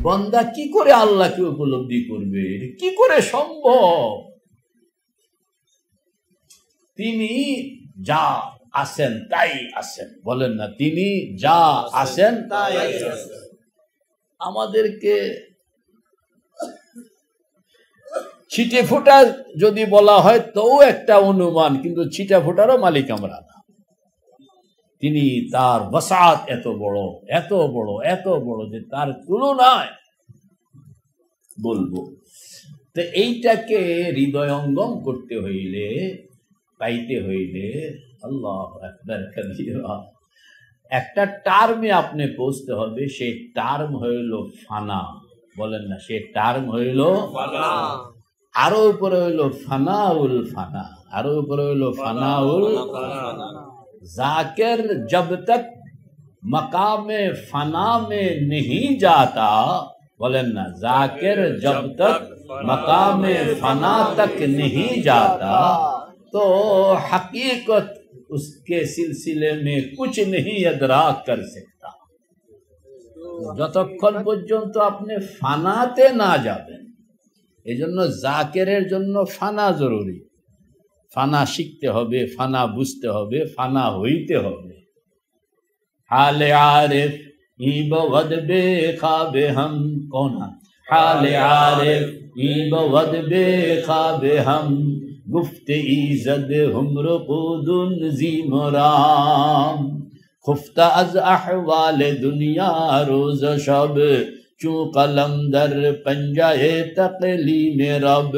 বান্দা কি করে আল্লাহকে উপলব্ধি করবে, কি করে সম্ভব? তিনি যা আছেন তাই আছেন, বলেন না, তিনি যা আছেন তাই আছেন। আমাদেরকে ছিটে ফোটা যদি বলা হয় তো একটা অনুমান, কিন্তু ছিটা ফোটারও মালিক আমরা না। তিনি তার বসাত এত বড়, এত বড়, এত বড় যে তার তুলনায় বলবো। তো এইটাকে হৃদয়ঙ্গম করতে হইলে, পাইতে হইলে আল্লাহু আকবার কাবীরা একটা টার্মে আপনি পৌঁছতে হবে। সেই টার্ম হইল ফানা, বলেন না, সেই টার্ম হইল ফানা। আরো উপরে হইল ফানাউল ফানা, আরো উপরে হইল ফানাউল ফানা। जाकिर जब तक मकामे फना में नहीं जाता, बोलें ना, जाकिर जब तक मकामे फना तक नहीं जाता तो हकीकत उसके सिलसिले में कुछ नहीं अदराक कर सकता। যতক্ষণ পর্যন্ত আপনি ফানাতে না যাবেন, এজন্য জাকিরের জন্য ফানা জরুরি। ফানা শিখতে হবে, ফানা বুঝতে হবে, ফানা হইতে হবে। হালে আরিফ ইবদ বেখাবে হাম কোনা, হালে আরিফ ইবদ বেখাবে হাম গুফতে ইজদ হুমর কুদুন জিমরাম খুফতা আজ আহওয়ালে দুনিয়া রোজ শব চু কলম দর पंजाए तकलीम रब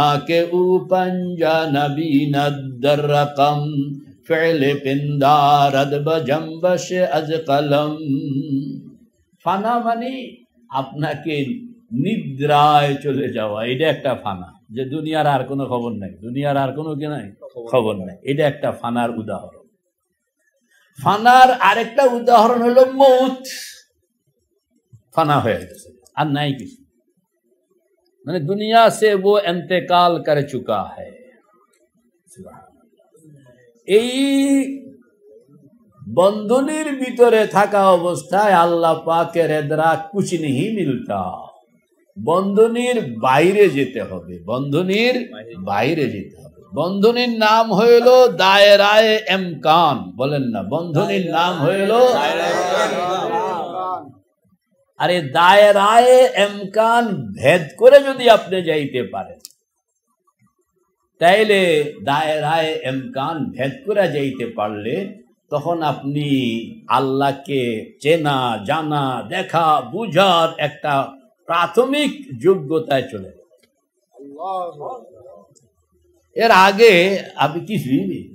आके ऊ पंजा नबी नदर रकम फ़िल पिंदारद बजम्बश अज कलम। ফানা মানে আপনাকে নিদ্রায় চলে যাওয়া, এটা একটা ফানা, যে দুনিয়ার আর কোনো খবর নাই, দুনিয়ার আর কোনো কি নাই, খবর নাই, এটা একটা ফানার উদাহরণ। ফানার আরেকটা উদাহরণ হলো মৌত। ফানা হয়ে গেছে, আর নাই কিছু, মানে দুনিয়া সে वो इंतकाल कर चुका है। এই বন্ধনীর ভিতরে থাকা অবস্থায় আল্লাহ পাকের ইদরাক কুছ नहीं मिलता। বন্ধনীর বাইরে যেতে হবে, বন্ধনীর বাইরে যেতে হবে। বন্ধনীর নাম হইল দায়রায়ে ইমকান, বলেন না, বন্ধনীর নাম হইল আরে দায়রায়ে ইমকান ভেদ করে যদি আপনি যাইতে পারেন, তাইলে দায়রায়ে ইমকান ভেদ করে যাইতে পারলে তখন আপনি আল্লাহকে চেনা, জানা, দেখা, বুঝার একটা প্রাথমিক যোগ্যতায় চলে যাবেন। এর আগে আপনি কিছুই নেই,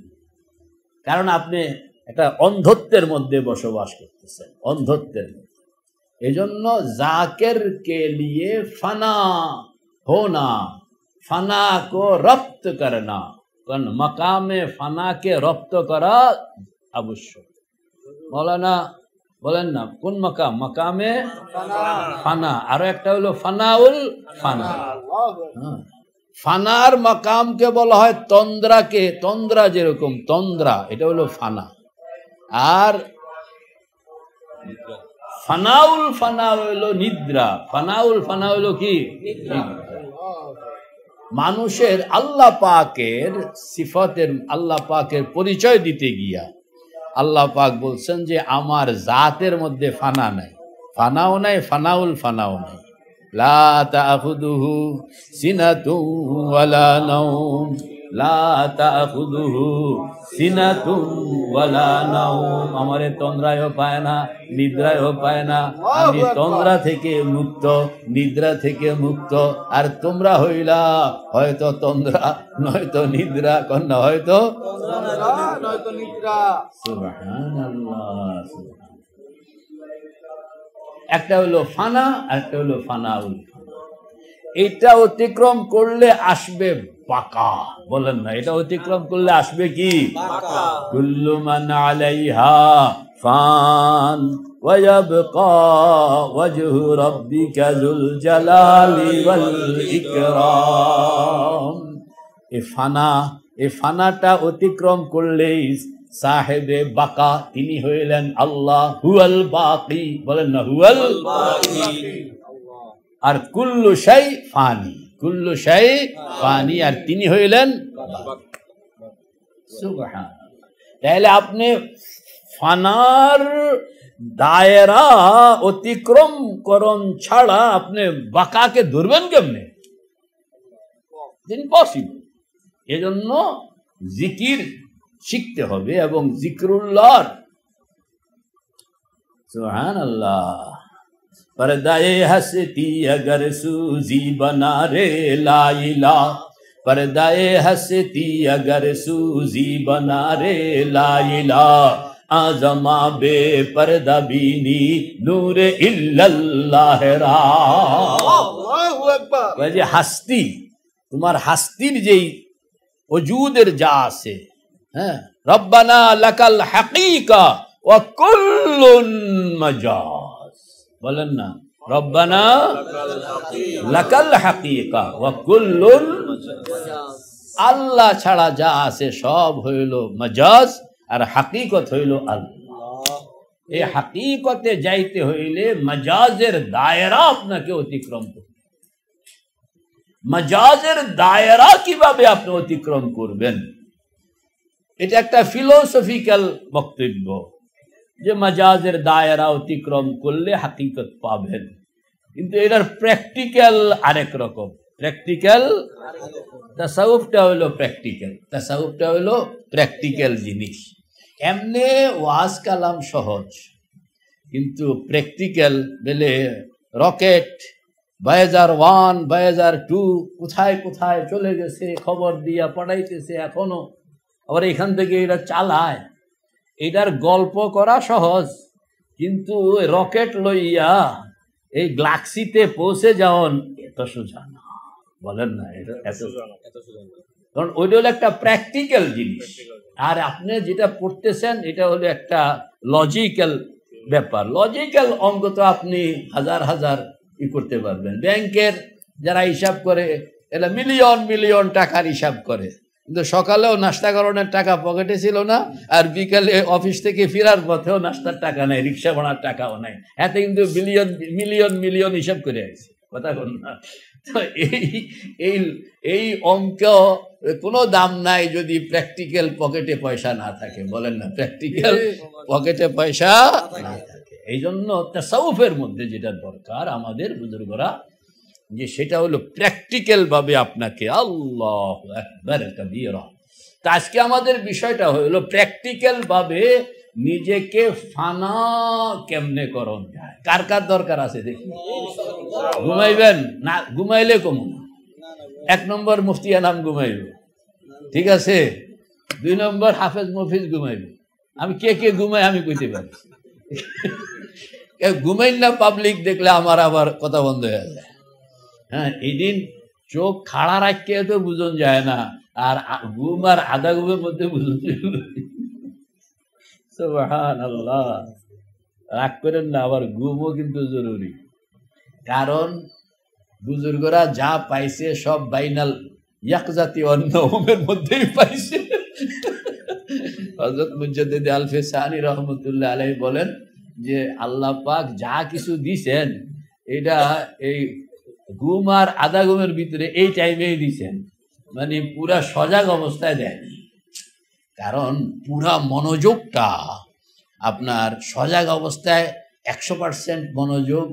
কারণ আপনি একটা অন্ধত্বের মধ্যে বসবাস করতেছেন, অন্ধত্বের মধ্যে। এজন্য জাকির কে লিয়ে ফানা হোনা, ফানা কো রপ্ত করনা, কারণ মাকামে ফানাকে রপ্ত করা আবশ্যক। মৌলানা বলেন না, কোন মাকাম? মাকামে ফানা। আরো একটা হলো ফানাউল ফানা। ফানার মাকামকে বলা হয় তন্দ্রাকে, তন্দ্রা যেরকম তন্দ্রা, এটা হলো ফানা। আর ফানাউল ফানা হইলো নিদ্রা। ফানাউল ফানা হইলো কি? মানুষের আল্লাহ পাকের সিফাতের, আল্লাহ পাকের পরিচয় দিতে গিয়া আল্লাহ পাক বলছেন যে আমার জাতের মধ্যে ফানা নাই, ফানাও নাই, ফানাউল ফানাও নাই। লা তাখুদুহু সিনাতুন ওয়ালা নাওম, লা তাখুদুহু সিনাতুন ওয়ালা নাওম। আমারে তন্দ্রায়ও পায় না, নিদ্রায়ও পায় না। আমি তন্দ্রা থেকে মুক্ত, নিদ্রা থেকে মুক্ত। আর তোমরা হইলা হয়তো তন্দ্রা নয়তো নিদ্রা, কন্যা হয়তো নয়তো নিদ্রা। সুবহানাল্লাহ। একটা হলো ফানা, আর একটা হলো ফানাউল ফানা। এটা অতিক্রম করলে আসবে বাকা, বলেন না, এটা অতিক্রম করলে আসবে কি? বাকা। কুল্লু মান আলাইহা ফান ওয়া ইয়াবকা ওয়াজহু রাব্বিকা যুল জালালি ওয়াল ইকরাম। এই ফানাটা অতিক্রম করলেই সাহেবে বাকা, তিনি হইলেন আল্লাহ। হুয়াল বাকি, বলেন না, হুয়াল বাকি। আর কুল্লু শাই ফানি, কুল্লু শাই ফানি, আর তিনি হইলেন সুবহানাল্লাহ। তাহলে আপনি ফানার দায়রা অতিক্রম করণ ছাড়া আপনি বাকাকে ধরবেন কেমনে? ইম্পসিবল। এজন্য জিকির শিখতে হবে এবং জিকরুল্লাহ সুবহানাল্লাহ। पर्दाए हस्ती अगर सूजी बना रे ला इला, पर्दाए हस्ती अगर सूजी बना रे ला इला, आजमा बे पर्दा बीनी नूर इल्लल्लाह रा। যে হাস্তি, তোমার হাস্তির যেই ওজুদের যা আছে, হ্যাঁ, রব্বানা লাকাল হাকিকা ওয়া কুল্লুন মাজাজ, বলেন না, রব্বানা লাকাল হাকিকা ওয়া কুল্লুন, আল্লাহ ছাড়া যা আছে সব হইল মাজাজ, আর হাকিকত হইল আল্লাহ। এই হাকিকতে যাইতে হইলে মাজাজের দায়রা আপনাকে অতিক্রম করতে। মাজাজের দায়রা কিভাবে আপনি অতিক্রম করবেন? এটা একটা ফিলোসফিক্যাল বক্তব্য যে মাজাজের দায়রা অতিক্রম করলে হাকিকত পাবেন, কিন্তু এটার প্র্যাকটিক্যাল আরেক রকম। প্র্যাকটিক্যাল তাসাউফটা হইল প্র্যাকটিক্যাল, তাসাউফটা হইল প্র্যাকটিক্যাল জিনিস। এমনি ওয়াজ কালাম সহজ, কিন্তু প্র্যাকটিক্যাল বেলে রকেট 2001 2002 কোথায় কোথায় চলে গেছে, খবর দিয়া পড়াইতেছে এখনো, আবার এখান থেকে এটা চালায়। এটার গল্প করা সহজ, কিন্তু রকেট লইয়া এই গ্যালাক্সিতে পৌঁছে যাওয়ান এত সোজা না, বলেন না, কারণ ওইটা হলো একটা প্র্যাকটিক্যাল জিনিস। আর আপনি যেটা পড়তেছেন এটা হলো একটা লজিক্যাল ব্যাপার। লজিক্যাল অঙ্ক তো আপনি হাজার হাজার করতে পারবেন। ব্যাংকের যারা হিসাব করে এরা মিলিয়ন মিলিয়ন টাকার হিসাব করে, কিন্তু সকালেও নাস্তা করানোর টাকা পকেটে ছিল না, আর বিকালে অফিস থেকে ফেরার পথেও নাস্তার টাকা নাই, রিক্সা ভাড়ার টাকাও নাই, এতে কিন্তু মিলিয়ন মিলিয়ন মিলিয়ন হিসাব করে আসছে, কথা বল না। তো এই অঙ্ক কোনো দাম নাই যদি প্র্যাকটিক্যাল পকেটে পয়সা না থাকে, বলেন না, প্র্যাকটিক্যাল পকেটে পয়সা না থাকে। এই জন্য তাসাউফের মধ্যে যেটা দরকার আমাদের বুজুর্গরা, যে সেটা হলো প্র্যাকটিক্যাল ভাবে আপনাকে আল্লাহু আকবার কাবীরা। তা আজকে আমাদের বিষয়টা হলো প্র্যাকটিক্যাল ভাবে নিজেকে ফানা কেমনে করণ যায়। কার কার দরকার আছে দেখি? ঘুমাইবেন না? ঘুমাইলে কম না। 1 নম্বর মুফতি আনাম ঘুমাইবে, ঠিক আছে? 2 নম্বর হাফেজ মফিজ ঘুমাইবে। আমি কে কে ঘুমাই আমি কইতে পারি। ঘুমাই না পাবলিক দেখলে আমার আবার কথা বন্ধ হয়ে যায়। হ্যাঁ, এই দিন চোখ খাড়া রাখতে তো বুঝন যায় না, আর ঘুম আর আধা ঘুমের মধ্যে বুঝন। সুবহানাল্লাহ, রাগ করেন না, আবার ঘুমও কিন্তু জরুরি। কারণ বুজুর্গরা যা পাইছে সব বাইনাল ইয়াকজাতি অন্যমের মধ্যেই পাইছে। হযরত মুজাদ্দিদ আল-ফিসানি রাহমাতুল্লাহ আলাইহি বলেন যে আল্লাহ পাক যা কিছু দিছেন এটা এই ঘুম আর আধা ঘুমের ভিতরে এই টাইমেই দিছেন, মানে পুরা সজাগ অবস্থায় দেয়নি। কারণ পুরা মনোযোগটা আপনার সজাগ অবস্থায় 100% মনোযোগ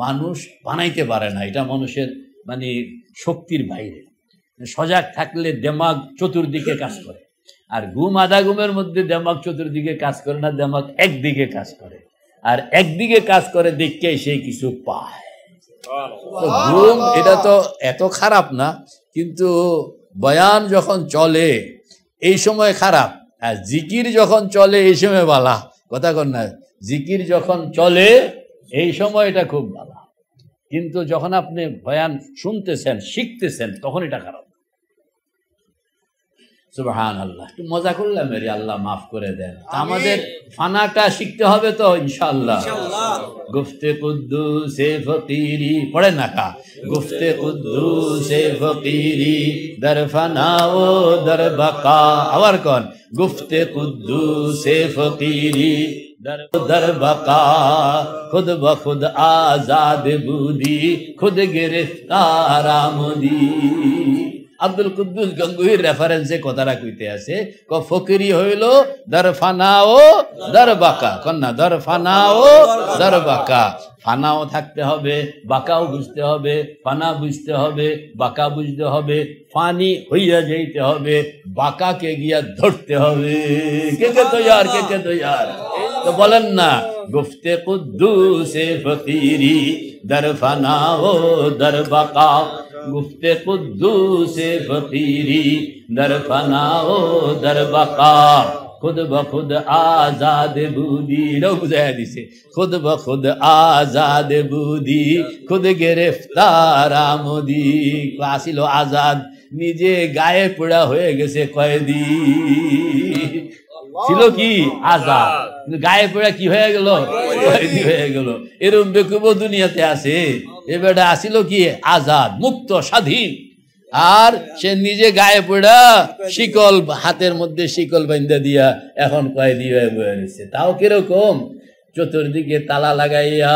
মানুষ বানাইতে পারে না, এটা মানুষের মানে শক্তির বাইরে। সজাগ থাকলে দেমাগ চতুর্দিকে কাজ করে, আর ঘুম আধা ঘুমের মধ্যে দেমাগ চতুর্দিকে কাজ করে না, দেমাগ একদিকে কাজ করে, আর একদিকে কাজ করে দেখে সে কিছু পায়। তো ঘুম এটা তো এত খারাপ না, কিন্তু বয়ান যখন চলে এই সময় খারাপ, আর জিকির যখন চলে এই সময় ভালো, কথা কন না? জিকির যখন চলে এই সময় এটা খুব ভালো, কিন্তু যখন আপনি বয়ান শুনতেছেন শিখতেছেন তখন এটা খারাপ। সুবহানাল্লাহ, একটু মজা করলাম, মেরে আল্লাহ মাফ করে দেন। আমাদের ফানাটা শিখতে হবে তো ইনশাআল্লাহ। গুফতে কুদ্দুসে ফকিরি পড়েন না কা, গুফতে কুদ্দুসে ফকিরি দর ফানা ও দর বাকা। আবার কোন? গুফতে কুদ্দুসে ফকিরি दर बका खुद ब खुद आजाद बुदी खुद गिरफ्तार आमदी। আব্দুল কুদ্দুস গঙ্গুহির রেফারেন্সে কথাটা কইতে আছে ক ফকিরি হইল দর ফানা ও দর বাকা, কন্যা দর ফানা ও দর বাকা। ফানাও থাকতে হবে, বাকাও বুঝতে হবে, ফানা বুঝতে হবে, বাকা বুঝতে হবে, ফানি হইয়া যাইতে হবে, বাকাকে গিয়া ধরতে হবে। কে কে তৈয়ার, কে কে তৈয়ার? তো বলেন না, গুফতে কুদ্দুসে ফকিরি দর ফানা ও দর বাকা, गुफ्ते कुद्दूसे फकीरी दर फना ओ दर बका खुद ब खुद आजाद बुदी। बुझाया दिसे खुद ब खुद आजाद बुदी खुद गिरफ्तार आमदी। आसिल आजाद निजे गाये पोड़ा হয়ে গেছে কয়েদি, ছিল কি আজাদ, গায়ে পোড়া কি হয়ে গেল, কয়েদি হয়ে গেল। এরকম বেকুব দুনিয়াতে আছে। এবারে আসিল কি আজাদ, মুক্ত, স্বাধীন, আর সে নিজে গায়ে পোড়া শিকল হাতের মধ্যে শিকল বান্ধা দিয়া এখন কয়েদি হয়ে বয়ে রয়েছে। তাও কিরকম, চতুর্দিকে তালা লাগাইয়া,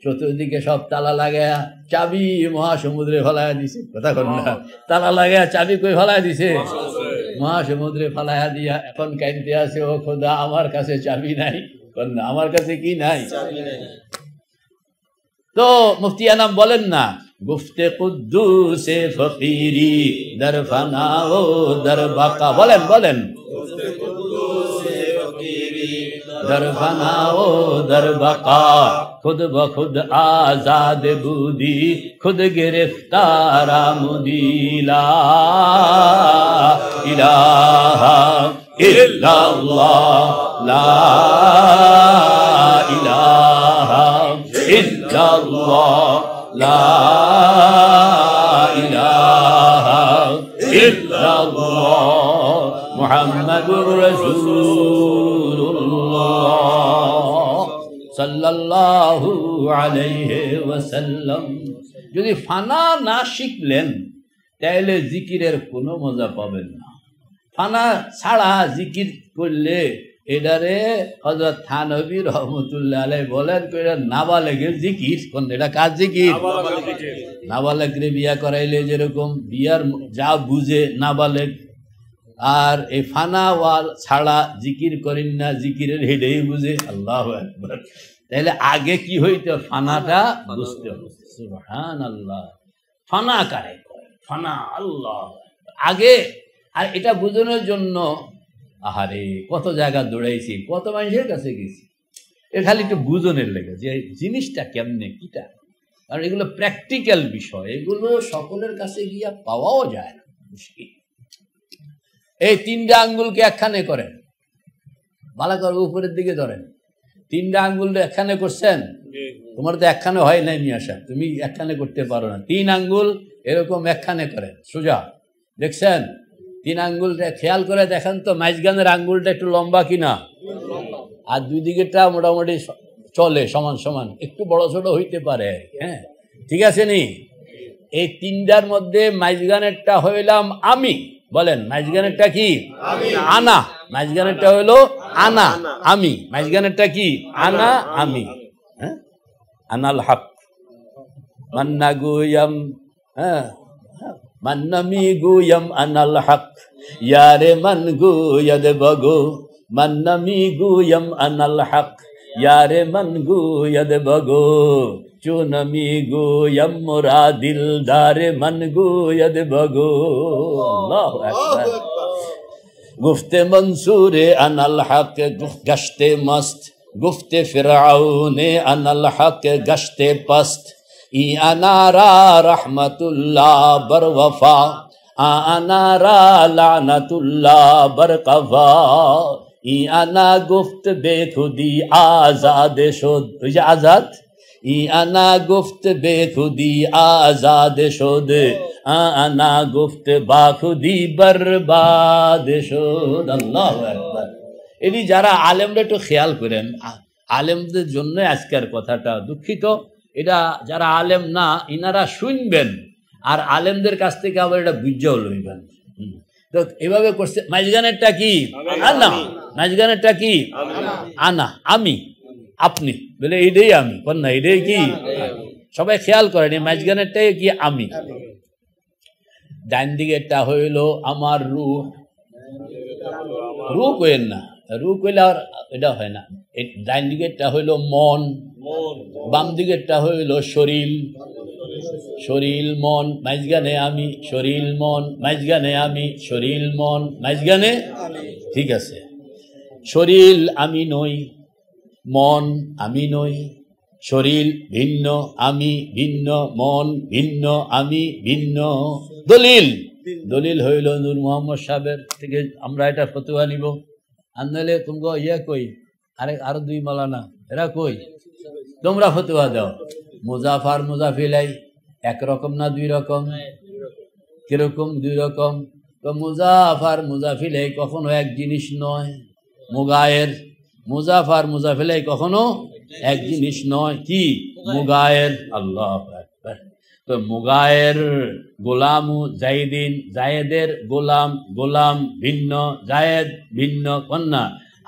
চতুর্দিকে সব তালা লাগাইয়া চাবি মহাসমুদ্রে ফেলাইয়া দিছে। কথা কর না, তালা লাগাইয়া চাবি কই ফেলাইয়া দিছে, মহাসমুদ্রে ফেলাইয়া দিয়া এখন কাইতে আছে, ও খোদা আমার কাছে চাবি নাই। কন্যা আমার কাছে কি নাই? তো মুফতি আনাম বলেন না, গুফতে কুদ্দুসে ফকিরি দর ফানা ও দর বাকা। বলেন বলেন, दर फना ओ दर बका खुद ब खुद आजाद बुदी खुद गिरफ्तार आमदी। ला इलाहा इल्लल्लाह ला इलाहा इल्लल्लाह ला इलाहा इल्लल्लाह मुहम्मदुर रसूलुल्लाह সাল্লাল্লাহু আলাইহি ওয়াসাল্লাম। যদি ফানা না শিখলেন তাহলে জিকিরের কোনো মজা পাবেন না। ফানা ছাড়া জিকির করলে এটারে হযরত থানভী রহমাতুল্লাহ আলাইহি বলেন কইরা নাবালেগের জিকির। কোন এটা কাজ জিকির? নাবালেগরে বিয়া করাইলে যেরকম বিয়ার যা বুঝে নাবালেগ, আর এই ফানা ওয়াল ছাড়া জিকির করেন না, জিকিরের হেডেই বুঝে। আল্লাহু আকবার। তাহলে আগে কি হইতো, ফানাটা বুঝতে হবে। সুবহানাল্লাহ। ফানা কারে কয়? ফানা আল্লাহ আগে। আর এটা বোঝানোর জন্য আহারে কত জায়গা দৌড়াইছি, কত মানুষের কাছে গেছি, এর খালি একটু বুঝনের লেগে যে জিনিসটা কেমনে কিটা। কারণ এগুলো প্র্যাকটিক্যাল বিষয়, এগুলো সকলের কাছে গিয়া পাওয়াও যায় না, মুশকিল। এই তিনটা আঙ্গুলকে একখানে করেন, ভালো করে উপরের দিকে ধরেন। তিনটা আঙ্গুলটা একখানে করছেন, তোমার তো একখানে হয় নাই মিয়া সাহেব, তুমি একখানে করতে পারো না। তিন আঙ্গুল এরকম একখানে করেন সোজা, দেখছেন? তিন আঙ্গুলটা খেয়াল করে দেখেন তো মাঝখানের আঙ্গুলটা একটু লম্বা কিনা, আর দুই দিকেরটা মোটামুটি চলে সমান সমান, একটু বড় ছোট হইতে পারে। হ্যাঁ ঠিক আছে নি? এই তিনটার মধ্যে মাঝখানেরটা হইলাম আমি। বলেন মাঝখানেরটা কি? আনা। মাঝখানেরটা হইলো আনা, আমি। মাঝখানেরটা কি? আনা, আমি। হ্যাঁ, আনাল হক মান্না গুয়াম, হ্যাঁ মান্নামি গুয়াম আনাল হক ইয়ারে মান গুয়াদ বগো, মান্নামি গুয়াম আনাল হক ইয়ারে মান গুয়াদ বগো, চুনমি গুয়াম মোরা দিলদারে মান গুয়াদ বগো। আল্লাহু আকবার। গুফতে মনসুরে আনাল হক গশতে মস্ত, গুফতে ফিরআউনে আনাল হক গশতে পস্ত, ই আনারা রহমতুল্লাহ बर वफा আনারা লানাতুল্লাহ बर কফা, ই আনা গুফত বেখুদি আজাদ শোদ। ওই যে আজাদ, ই আনা গুফত বেখুদি আজাদ শোদ, আনা গুফত বাখুদি বরবাদ শোদ। আল্লাহু আকবার। এটি যারা আলেমরা একটু খেয়াল করেন, আলেমদের জন্য আজকের কথাটা, দুঃখিত, এটা যারা আলেম না ইনারা শুনবেন, আর আলেমদের কাছ থেকে আবার এটা বুঝাও লইবেন। তো এভাবে করছে। মাঝখানেরটা কি? আনা। মাঝখানেরটা কি? আনা আমি, আপনি বলে এইটাই আমি, না এটাই কি? সবাই খেয়াল করেন এই মাঝখানেরটাই কি? আমি। ডাইন দিকেরটা হইল আমার রূহ, রূহ কইেন না, রূহ কইলে আর এটা হয় না। ডাইন দিকেরটা হইল মন, বাম দিকেরটা হইল শরীর, শরীর মন মাঝখানে আমি, শরীর মন মাঝখানে আমি, শরীর মন মাঝখানে। ঠিক আছে, শরীর আমি নই, মন আমি নই, শরীর ভিন্ন আমি ভিন্ন, মন ভিন্ন আমি ভিন্ন। দলিল, দলিল হইল নূর মোহাম্মদ সাহেবের থেকে আমরা এটা ফতোয়া নিব। আনলে তোমরা ইয়া কই আরো দুই মালানা এরা কই, তোমরা ফতোয়া দাও। মুজাফার মুজাফিলাই একরকম না দুই রকম? কিরকম? দুই রকম। তো মুজাফার মুজাফিলাই কখনো এক জিনিস নয়। মুগায়ের, মুজাফার মুজাফিলাই কখনো এক জিনিস নয়। কি? মুগায়ের। আল্লাহু আকবার। তো মুগায়ের গোলামু জাইদিন, জায়েদের গোলাম, গোলাম ভিন্ন, জায়েদ ভিন্ন। কন্যা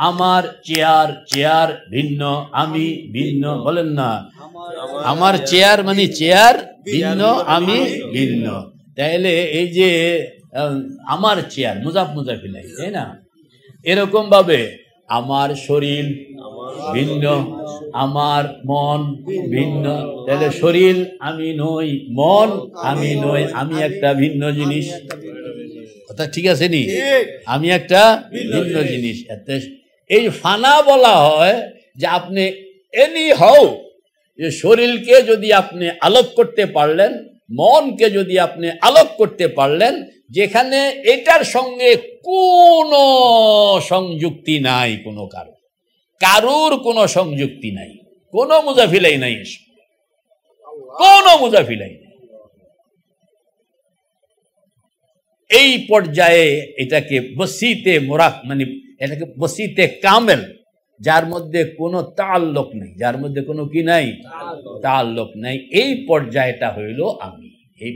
আমার চেয়ার, চেয়ার ভিন্ন, আমি ভিন্ন। বলেন না, আমার চেয়ার মানে চেয়ার ভিন্ন, আমি ভিন্ন। তাইলে এই যে আমার চেয়ার মুজাফ মুজাফিলাই, তাই না? এরকম ভাবে আমার শরীর ভিন্ন, আমার মন ভিন্ন। তাহলে শরীর আমি নই, মন আমি নই, আমি একটা ভিন্ন জিনিস। কথা ঠিক আছে নি? আমি একটা ভিন্ন জিনিস। এই ফানা বলা হয় যে আপনি এনি হও, যে শরীরকে যদি আপনি আলোক করতে পারলেন, মনকে যদি আপনি আলোক করতে পারলেন, যেখানে এটার সঙ্গে কোনো সংযুক্তি নাই, কোনো কারুর কোনো সংযুক্তি নাই, কোনো মুজাফিলাই নাই, কোনো মুজাফিলাই নাই। এই পর্যায়ে এটাকে বসিতে মোরাক, মানে এটাকে বসিতে কামেল, যার মধ্যে কোনো তাল্লুক নেই, যার মধ্যে কোনো কি নাই? তাল্লুক নাই। এই পর্যায়টা হইল আমি। এই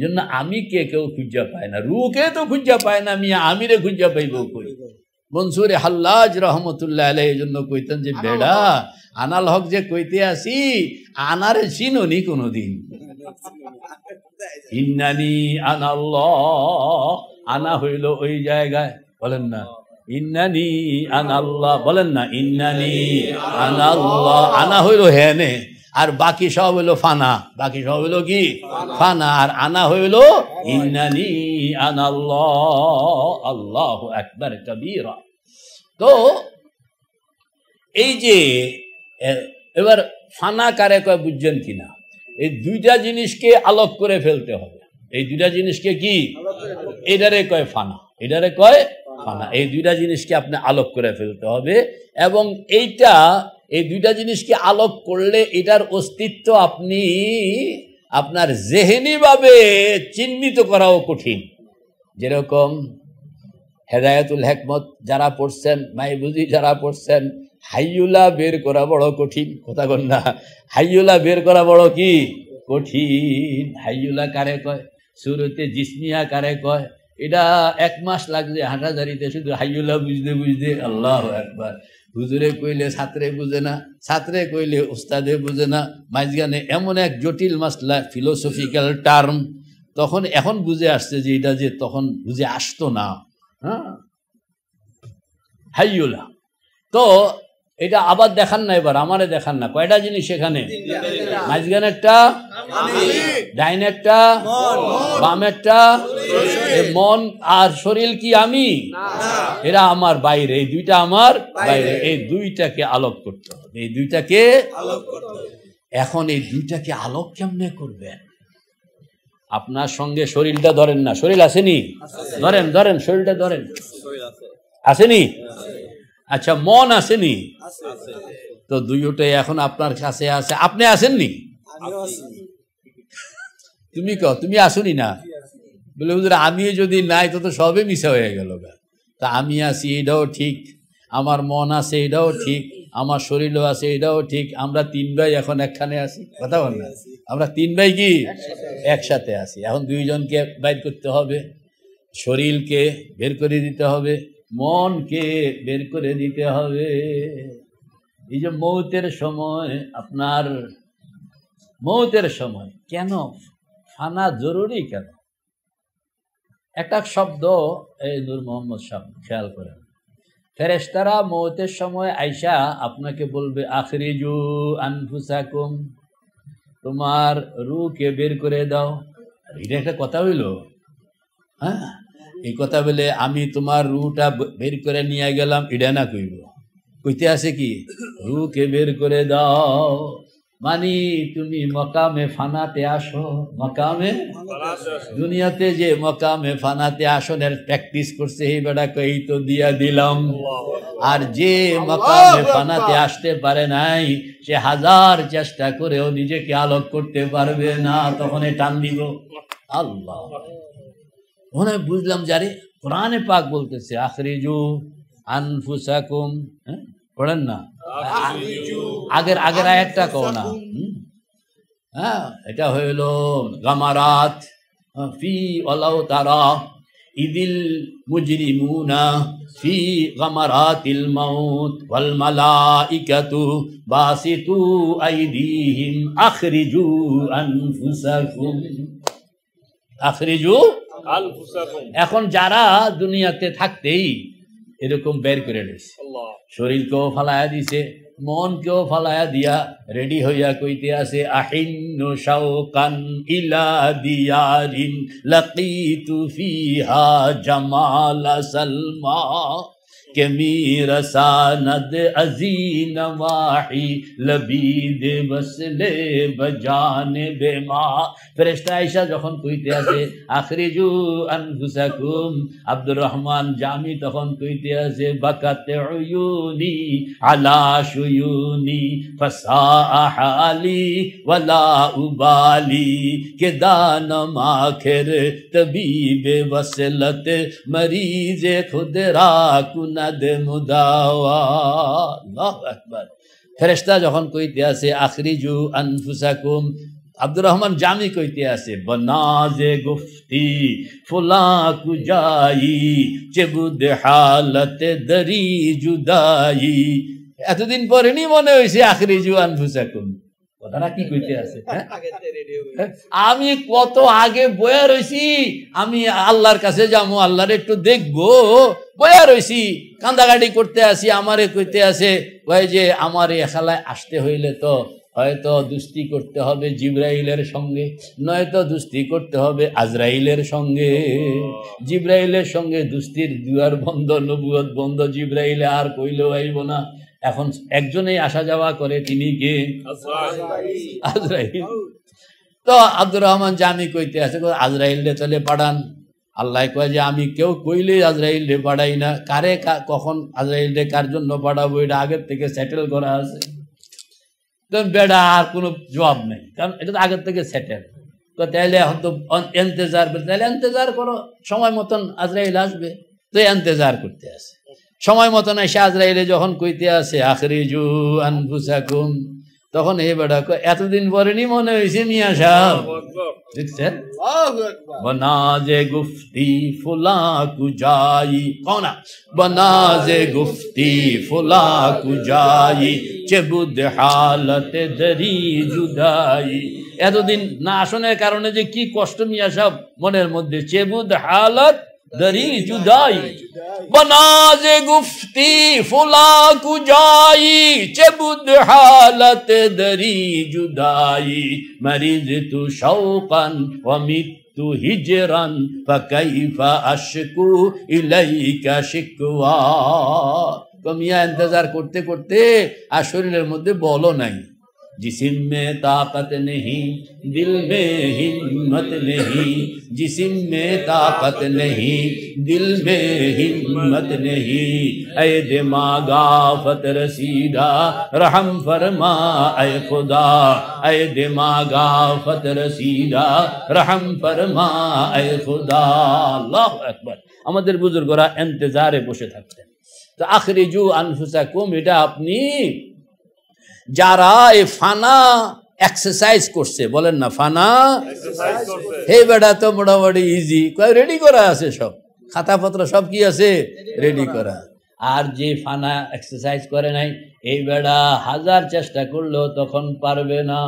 জন্য আমি কে কেউ খুঁজা পায় না, রুকে তো খুঁজা পায় না, আমি আমিরে খুঁজা পাইব কই? মনসুরে হাল্লাজ রহমতুল্লাহ আলাইহি এই জন্য কইতেন যে বেড়া আনাল হক যে কইতে আসি, আনারে চিনোনি কোনোদিন? ইন্নানি আনাল্লাহ, আনা হইল ওই জায়গায়। বলেন না ইন্নানি আনাল্লাহ, বলেন না ইন্নানি আনাল্লাহ। আনা হইল হেনে, আর বাকি সব হইল ফানা। বাকি সব হইল কি? ফানা। আর আনা হইল ইন্নানি আনাল্লাহ। আল্লাহু আকবার কবীরা। তো এই যে এবার ফানা কারে কয় বুঝছেন কিনা? এই দুইটা জিনিসকে আলোক করে ফেলতে হবে। এই দুইটা জিনিসকে কি? এটারে কয় ফানা, এটারে কয় ফানা। এই দুইটা জিনিসকে আপনি আলোক করে ফেলতে হবে। এবং এইটা, এই দুইটা জিনিসকে আলোক করলে এটার অস্তিত্ব আপনি আপনার জেহেনিভাবে চিহ্নিত করাও কঠিন। যেরকম হেদায়েতুল হিকমত যারা পড়ছেন, মাইবুজি যারা পড়ছেন, হাইয়ুলা বের করা বড় কঠিন। কথা বল না, হাইয়ুলা বের করা বড় কি কঠিন। হাইয়ুলা কারে কয়? সুরতে জিসমিয়া কারে কয়? এটা 1 মাস লাগছে হাঁটাঝাড়িতে শুধু হাইয়ুলা বুঝতে বুঝতে। আল্লাহু আকবার। হুজুরে কইলে ছাত্রে বুঝে না, ছাত্রে কইলে উস্তাদে বুঝে না, মাঝখানে এমন এক জটিল মাসলা, ফিলোসফিক্যাল টার্ম, তখন এখন বুঝে আসছে যে এটা যে তখন বুঝে আসতো না। হ্যাঁ, হাইয়ুলা। তো এটা আবার দেখান না, এবার আমারে দেখান না। কয়টা জিনিস এখানে? মাঝখানে একটা, ডাইন একটা, বাম একটা, মন আর শরীর কি আমি? এরা আমার বাইরে, এই দুইটা আমার বাইরে। এই দুইটাকে আলোক করতে হবে, এই দুইটাকে আলোক করতে হবে। এখন এই দুইটাকে আলোক কেমনে করবেন? আপনার সঙ্গে শরীরটা ধরেন না, শরীর আসেনি? ধরেন, ধরেন শরীরটা ধরেন, আসেনি? আচ্ছা, মন আসেনি? তো দুইটাই এখন আপনার কাছে আছে, আপনি আসেননি? তুমি কও তুমি আসুনি না? বলে হুজুর আমি যদি নাই তো তো সবে মিশা হয়ে গেল। তা আমি আছি এটাও ঠিক, আমার মন আছে এটাও ঠিক, আমার শরীরও আছে এটাও ঠিক। আমরা 3 ভাই এখন একখানে আছি। কথা বল না, আমরা 3 ভাই কি একসাথে আছি। এখন 2 জনকে বাইর করতে হবে, শরীরকে বের করে দিতে হবে, মনকে বের করে দিতে হবে। এই যে মৌতের সময়, আপনার মৌতের সময় কেন ফানা জরুরি কেন? একটা শব্দ এই নূর মোহাম্মদ সাহেব খেয়াল করেন, ফেরেশতারা মৌতের সময় আইসা আপনাকে বলবে আখরিজু আনফুসাকুম, তোমার রূহকে বের করে দাও। এটা একটা কথা হইল? হ্যাঁ, এই কথা বলে আমি তোমার রূহটা বের করে নিয়ে গেলাম, এটা না কইব। কইতে আছে কি, রূহকে বের করে দাও, মানি তুমি মকামে ফানাতে আসো। মকামে দুনিয়াতে যে মকামে ফানাতে আসনের প্র্যাকটিস করছে এই বেড়াকে এই তো দিয়া দিলাম। আর যে মকামে ফানাতে আসতে পারে নাই সে হাজার চেষ্টা করেও নিজেকে আলোক করতে পারবে না, তখন টান দিব। আল্লাহ, মনে বুঝলাম যারে কোরআনে পাক বলতেছে আখরিজু আনফুসাকুম, পড়েন না আগের আয়াতটা কও না। হ্যাঁ, এটা হইল গামারাত ফি ওয়ালাউ তারা ইদিল মুজরিমুনা ফি গামারাতিল মাউত ওয়াল মালাইকাতু বাসিতু আইদিহিম আখরিজু আনফুসাকুম। আখরিজু আনফুসাকুম, এখন যারা দুনিয়াতে থাকতেই এরকম বের করে দিয়েছে, শরীরকেও ফালায়া দিছে, মনকেও ফালায়া দিয়া রেডি হইয়া কইতে আছে আহিন্নু শাওকান ইলা দিয়ারিন লাকিতু ফিহা জামাল সালমা के मीरसानद अजीन वाही लबीद बसले बजाने बेमा। ফেরেশতা আয়েশা যখন কইতে আছে আখরিজু আনফুসাকুম, আব্দুর রহমান জামি তখন কইতে আছে বাকাতে উয়ুনি আলা শুয়ুনি ফাসাহ আলি ওয়ালা উবালি কে দানম আখির তবিবে वसलत मरीज खुद रा ফেরেশতা যখন কইতে আছে আখরিজু আনফুসাকুম, আব্দুর রহমান জামি কইতে আছে বনাজে গুফতি ফুলা কুজাই চেবুদ হালত দরি জুদাই। এতদিন পরে নি মনে হইছে আখরিজু আনফুসাকুম, কথাটা কি কইতে আছে? আমি কত আগে বয়া রইছি, আমি আল্লাহর কাছে যাবো, আল্লাহর একটু দেখবো, বয়া রইছি, কান্দাকাটি করতে আসি। আমারে কইতে আছে ওই যে আমার এখালায় আসতে হইলে তো হয়তো দুস্তি করতে হবে জিব্রাইলের সঙ্গে, নয়তো দুস্তি করতে হবে আজরাইলের সঙ্গে। জিব্রাইলের সঙ্গে দুস্তির দুয়ার বন্ধ, নবুয়ত বন্ধ, জিব্রাইলে আর কইলেও আইব না। এখন একজনেই আসা যাওয়া করে, তিনি কে? আজরাইল। তো আব্দুর রহমান জামি কইতে আছে আজরাইল রে তাহলে পাঠান। আল্লাহ কয় যে আমি কেউ কইলে আজরাইল রে পাঠাই না, কারে কখন আজরাইল রে কার জন্য পাঠাবো এটা আগের থেকে সেটেল করা আছে। বেড়া আর কোনো জবাব নেই, কারণ এটা তো আগের থেকে সেটেল। তো তাইলে এখন তো এন্তেজার, তাহলে এন্তেজার করো, সময় মতন আজরাইল আসবে। তো এন্তেজার করতে আছে, সময় মতন এসে আজরাইলে যখন কইতে আছে আখরিজু আনফুসাকুম, তখন এই বেড়া এতদিন পরে নি মনে হয়েছে মিয়া সাহেব, দেখছেন? বনাজে গুফতি ফুলা কুজাই, কনা বনাজে গুফতি ফুলা কুজাই চেবুদ হালত দরি জুদাই। এতদিন না আসনের কারণে যে কি কষ্ট মিয়া সাহেব মনের মধ্যে, চেবুদ হালত दरी जुदाई बनाजे गुफ्ती फुला कुजाई चबुद हालत दरी जुदाई मरीज तू शौकन वमित्तु हिजरन फकैफा अशकु इलैका शिकवा। कमिया इंतजार करते करते আর শরীরের মধ্যে বলও নাই, जिस्म में ताकत नहीं दिल में हिम्मत नहीं, जिस्म में ताकत नहीं दिल में हिम्मत नहीं, ऐ दिमागा फत रसीदा रहम फरमा ऐ खुदा, ऐ दिमागा फत रसीदा रहम फरमा ऐ खुदा। আল্লাহু আকবার। আমাদের বুজুর্গরা ইন্তজারে বসে থাকতেন। তো আখরিজু আনফুসাকুম, এটা আপনি যারা এই ফানা এক্সারসাইজ করছে, বলেন না ফানা, হে বেটা তো মোটামুটি ইজি, রেডি করা আছে সব, খাতাপত্র সব কি আছে রেডি করা। আর যে ফানা এক্সারসাইজ করে নাই, এই বেড়া হাজার চেষ্টা করলেও তখন পারবে না,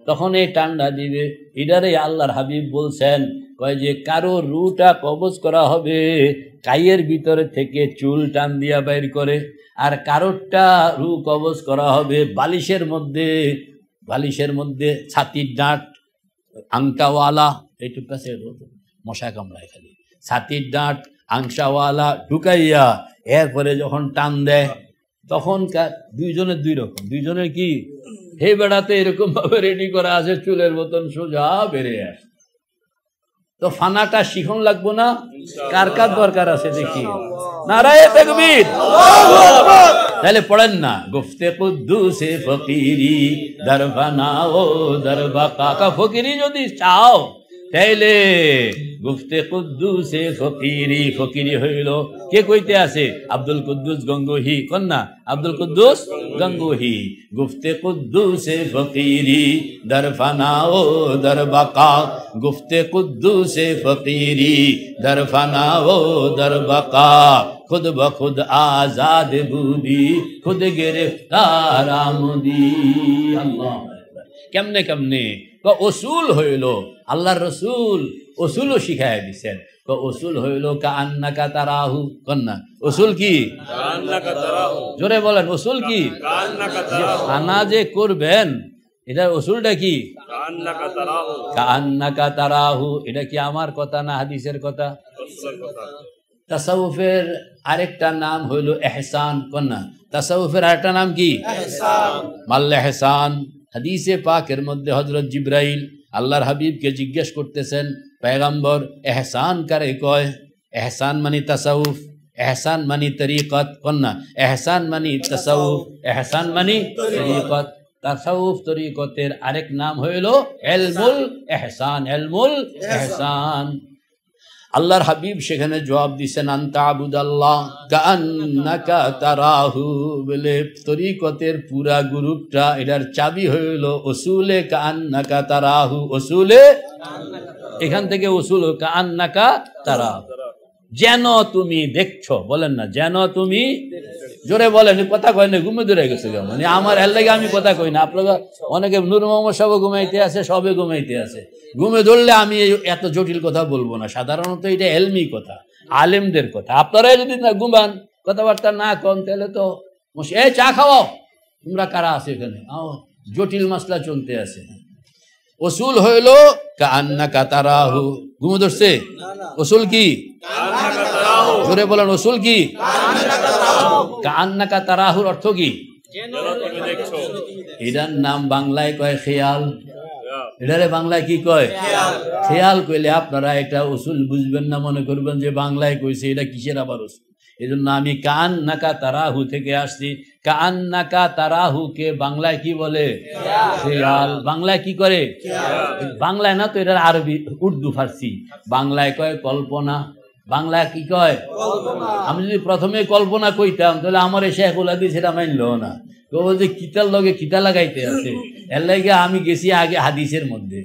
তখন এই টান্ডা দিবে। এটারে আল্লাহর হাবিব বলছেন, কয় যে কারো রুটা কবজ করা হবে কাইয়ের ভিতরে থেকে চুল টান দিয়া বাইর করে, আর কারোরটা রু কবজ করা হবে বালিশের মধ্যে ছাতির ডাঁট আংটাওয়ালা, এইটুক কাছে মশা কামড়ায় খালি, ছাতির ডাঁট আংশাওয়ালা ঢুকাইয়া এরপরে যখন টান দেয় তখন দুইজনের দুই রকম, দুইজনের কি হে বেড়াতে এরকম ভাবে রেডি করা আছে, চুলের মতন সোজা বেড়ে আসে। তো ফানাটা শিখন লাগবো না? কার কার দরকার আছে দেখি, নারায়ে তাকবীর। তাহলে পড়েন না, গুফতে কুদ্দুসে ফকিরি দরবানা ও দরবাকা, ফকিরি যদি চাও তাইলে গুফতে কুদ্দুসে ফকিরি, ফকিরি হইল কে কইতে আছে? আব্দুল কুদ্দুস গঙ্গোহী, কন্যা আব্দুল কুদ্দুস গঙ্গোহী। গুফতে কুদ্দুসে ফকিরি দরফানা ও দরবাকা, গুফতে কুদ্দুসে ফকিরি দরফানা ও দরবাকা, खुद ब खुद आजाद बूदी खुद गिरफ्तार आमदी। अल्लाह কেমনে কেমনে ওসুল হইল, আল্লাহর রসুল ওসুলও শিখাই দিছেন। ওসুল হইল কান্নাকা তারাহু, কন্যা ওসুল কি? জোরে বলেন, ওসুল কি? খানা যে করবেন এটার ওসুলটা কি? কান্নাকা তারাহু। এটা কি আমার কথা না হাদিসের কথা? তাসাউফের আরেকটা নাম হইল এহসান, কন্যা তাসাউফের আরেকটা নাম কি? মাল্লে এহসান। হাদিসে পাকের মধ্যে হযরত জিবরাইল আল্লাহর হাবিবকে জিজ্ঞেস করতেছেন, পয়গম্বর এহসান কারে কয়? এহসান মানি তাসাউফ, এহসান মানি তরিকত, কন্যা এহসান মানি তাসাউফ, এহসান মানি তরিকত। তাসাউফ তরিকতের আরেক নাম হইল ইলমুল এহসান, ইলমুল এহসান। আল্লাহর হাবিব সেখানে জবাব দিছেন, আনতা আবুদাল্লাহ কাআন্নাকা তারাহু। বলে তরিকতের পুরা গ্রুপটা এটার চাবি হইল উসুলে কাআন্নাকা তারাহু, উসুলে, এখান থেকে উসুল কাআন্নাকা তারাহু, যেন তুমি দেখছো। বলেন না, যেন তুমি, জোরে বলেন, কথা কয় না, ঘুমে ধরে গেছে মানে আমার এর লাগে আমি কথা কই না। আপনারা অনেকে নূর মোহাম্মদ সব ঘুমাইতে আছে, সবে ঘুমাইতে আছে, ঘুমে ধরলে আমি এত জটিল কথা বলবো না। সাধারণত এটা এলমি কথা, আলেমদের কথা। আপনারাই যদি না ঘুমান, কথাবার্তা না কন, তাহলে তো এই চা খাওয়াও, তোমরা কারা আছে এখানে, জটিল মাসলা চলতে আছে। উসুল হইল কাআন্নাকা তারাহু, ঘুমে ধরছে, উসুল কি? জোরে বলেন, উসুল কি? কাআন্নাকা তারাহুর অর্থ কি? এটার নাম বাংলায় কয় খেয়াল। এটারে বাংলায় কি কয়? খেয়াল কইলে আপনারা এটা উসুল বুঝবেন না, মনে করবেন যে বাংলায় কইছে, এটা কিসের আবার উসুল। এই জন্য আমি কাআন্নাকা তারাহু থেকে আসছি। কাআন্নাকা তারাহু কে বাংলায় কি বলে? খেয়াল। বাংলায় কি করে? বাংলায় না তো, এটা আরবি, উর্দু, ফার্সি। বাংলায় কয় কল্পনা। বাংলায় কি কয়? আমি যদি প্রথমে কল্পনা কইতাম তাহলে আমার শেখুল হাদিস সেটা মানলো না, তো যে কিতার লগে কিতা লাগাইতে আছে, এর লাগে আমি গেছি আগে হাদিসের মধ্যে।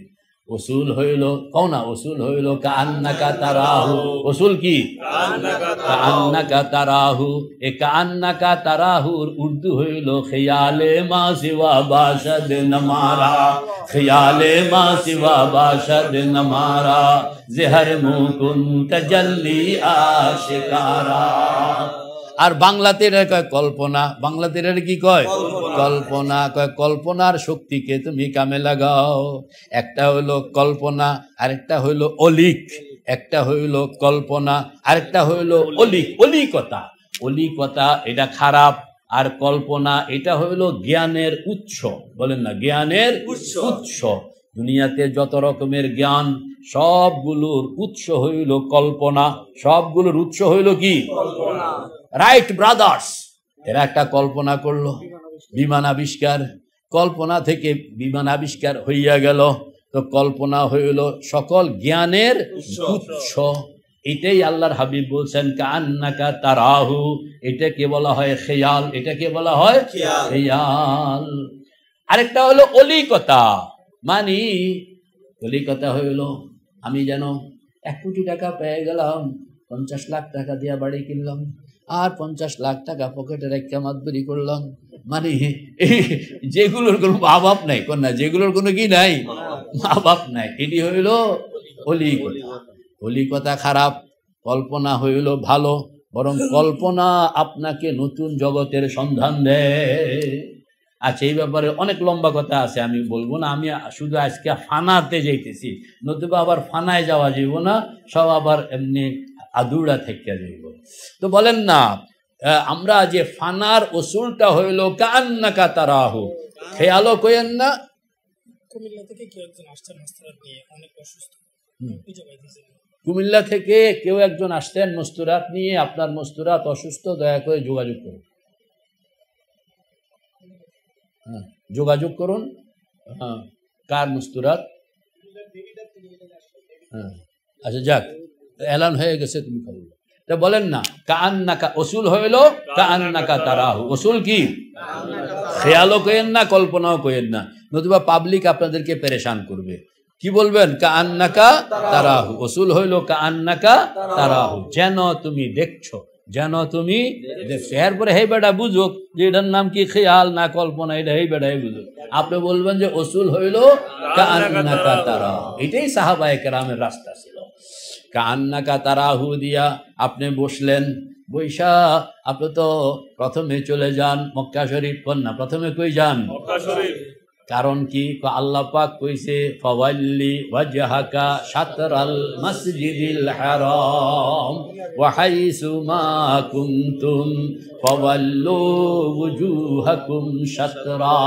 উসুল হইল, কও না, উসুল হইল কাআন্নাকা তারাহু। উসুল কি? কাআন্নাকা তারাহু। এ কাআন্নাকা তারাহুর উর্দু হইল খেয়ালে মা সিওয়া বাশদ নমারা, খেয়ালে মা সিওয়া বাশদ নমারা, জহর মুকুন তাজাল্লি আশিকারা। আর বাংলাতে এটা কয় কল্পনা। বাংলাতে এটা কি কয়? কল্পনা। কয় কল্পনার শক্তিকে তুমি কামে লাগাও। একটা হইলো কল্পনা, আরেকটা হইলো অলিক। একটা হইলো কল্পনা, আরেকটা হইলো অলিক, অলিকতা। অলিকতা এটা খারাপ, আর কল্পনা এটা হইলো জ্ঞানের উৎস। বলেন না, জ্ঞানের উৎস। দুনিয়াতে যত রকমের জ্ঞান সবগুলোর উৎস হইল কল্পনা, সবগুলোর উৎস হইল কি? রাইট ব্রাদার্স এরা একটা কল্পনা করলো, বিমান আবিষ্কার। কল্পনা থেকে বিমান আবিষ্কার হইয়া গেল, তো কল্পনা হইল সকল জ্ঞানের উৎস। এটাই আল্লাহর হাবিব বলছেন কাআন্নাকা তারাহু। এটাকে বলা হয় খেয়াল, এটাকে বলা হয় খেয়াল। আরেকটা হলো অলিকতা। মানে অলিকতা হইল আমি যেন 1 কোটি টাকা পেয়ে গেলাম, 50 লাখ টাকা দিয়া বাড়ি কিনলাম, আর 50 লাখ টাকা পকেটে রেখে মাতবরি করলাম। মানে যেগুলোর কোনো মা বাপ নাই, কন্যা যেগুলোর কোনো কি নাই, মা বাপ নাই, এটি হইল অলি কথা। অলি কথা খারাপ, কল্পনা হইল ভালো, বরং কল্পনা আপনাকে নতুন জগতের সন্ধান দেয়। আচ্ছা, এই ব্যাপারে অনেক লম্বা কথা আছে, আমি বলবো না। আমি শুধু আজকে ফানাতে যাইতেছি, নতুবা আবার ফানায় যাওয়া যাইব না, সব আবার এমনি আদুড়া থেকে যাইব। তো বলেন না, আমরা যে ফানার উসুলটা হইল কান্নাকা তারাহু, খেয়ালও কইেন না। কুমিল্লা থেকে কেউ একজন আসছেন মুস্তারাত নিয়ে, অনেক অসুস্থ, কুমিল্লা থেকে কেউ একজন আসছেন মুস্তারাত নিয়ে, আপনার মুস্তারাত অসুস্থ, দয়া করে যোগাযোগ করুন। হ্যাঁ, যোগাযোগ করুন। হ্যাঁ, কার মুস্তারাত? হ্যাঁ, আচ্ছা যাক, এলান হয়ে গেছে, তুমি করো। তা বলেন না কান্নাকা, উসুল হইল কান্নাকা তারাহু। উসুল কি? খেয়ালও কইেন না, কল্পনাও কইেন না, নতুবা পাবলিক আপনাদেরকে পেরেশান করবে। কি বলবেন? কান্নাকা তারাহু। উসুল হইল কান্নাকা তারাহু, যেন তুমি দেখছো, যেন তুমি দেখছো। এরপরে হে বেটা বুঝুক যে এটার নাম কি খেয়াল না কল্পনা, এটা হে বেটা বুঝুক। আপনি বলবেন যে উসুল হইল কান্নাকা তারাহু। এটাই সাহাবায়ে কেরামের রাস্তা ছিল। কান্নাকা তারাহু দিয়া আপনি বসলেন, বৈশা আপনি তো প্রথমে চলে যান মক্কা শরীফ। কন্যা প্রথমে কই যান? মক্কা শরীফ। কারণ কি? আল্লাহ পাক কইছে ফাওয়াল্লি ওয়াজহাকা শাতরাল মসজিদিল হারাম ওয়া হাইসু মা কুনতুম ফাওয়াল্লু ওয়ুজুহাকুম শাতরা।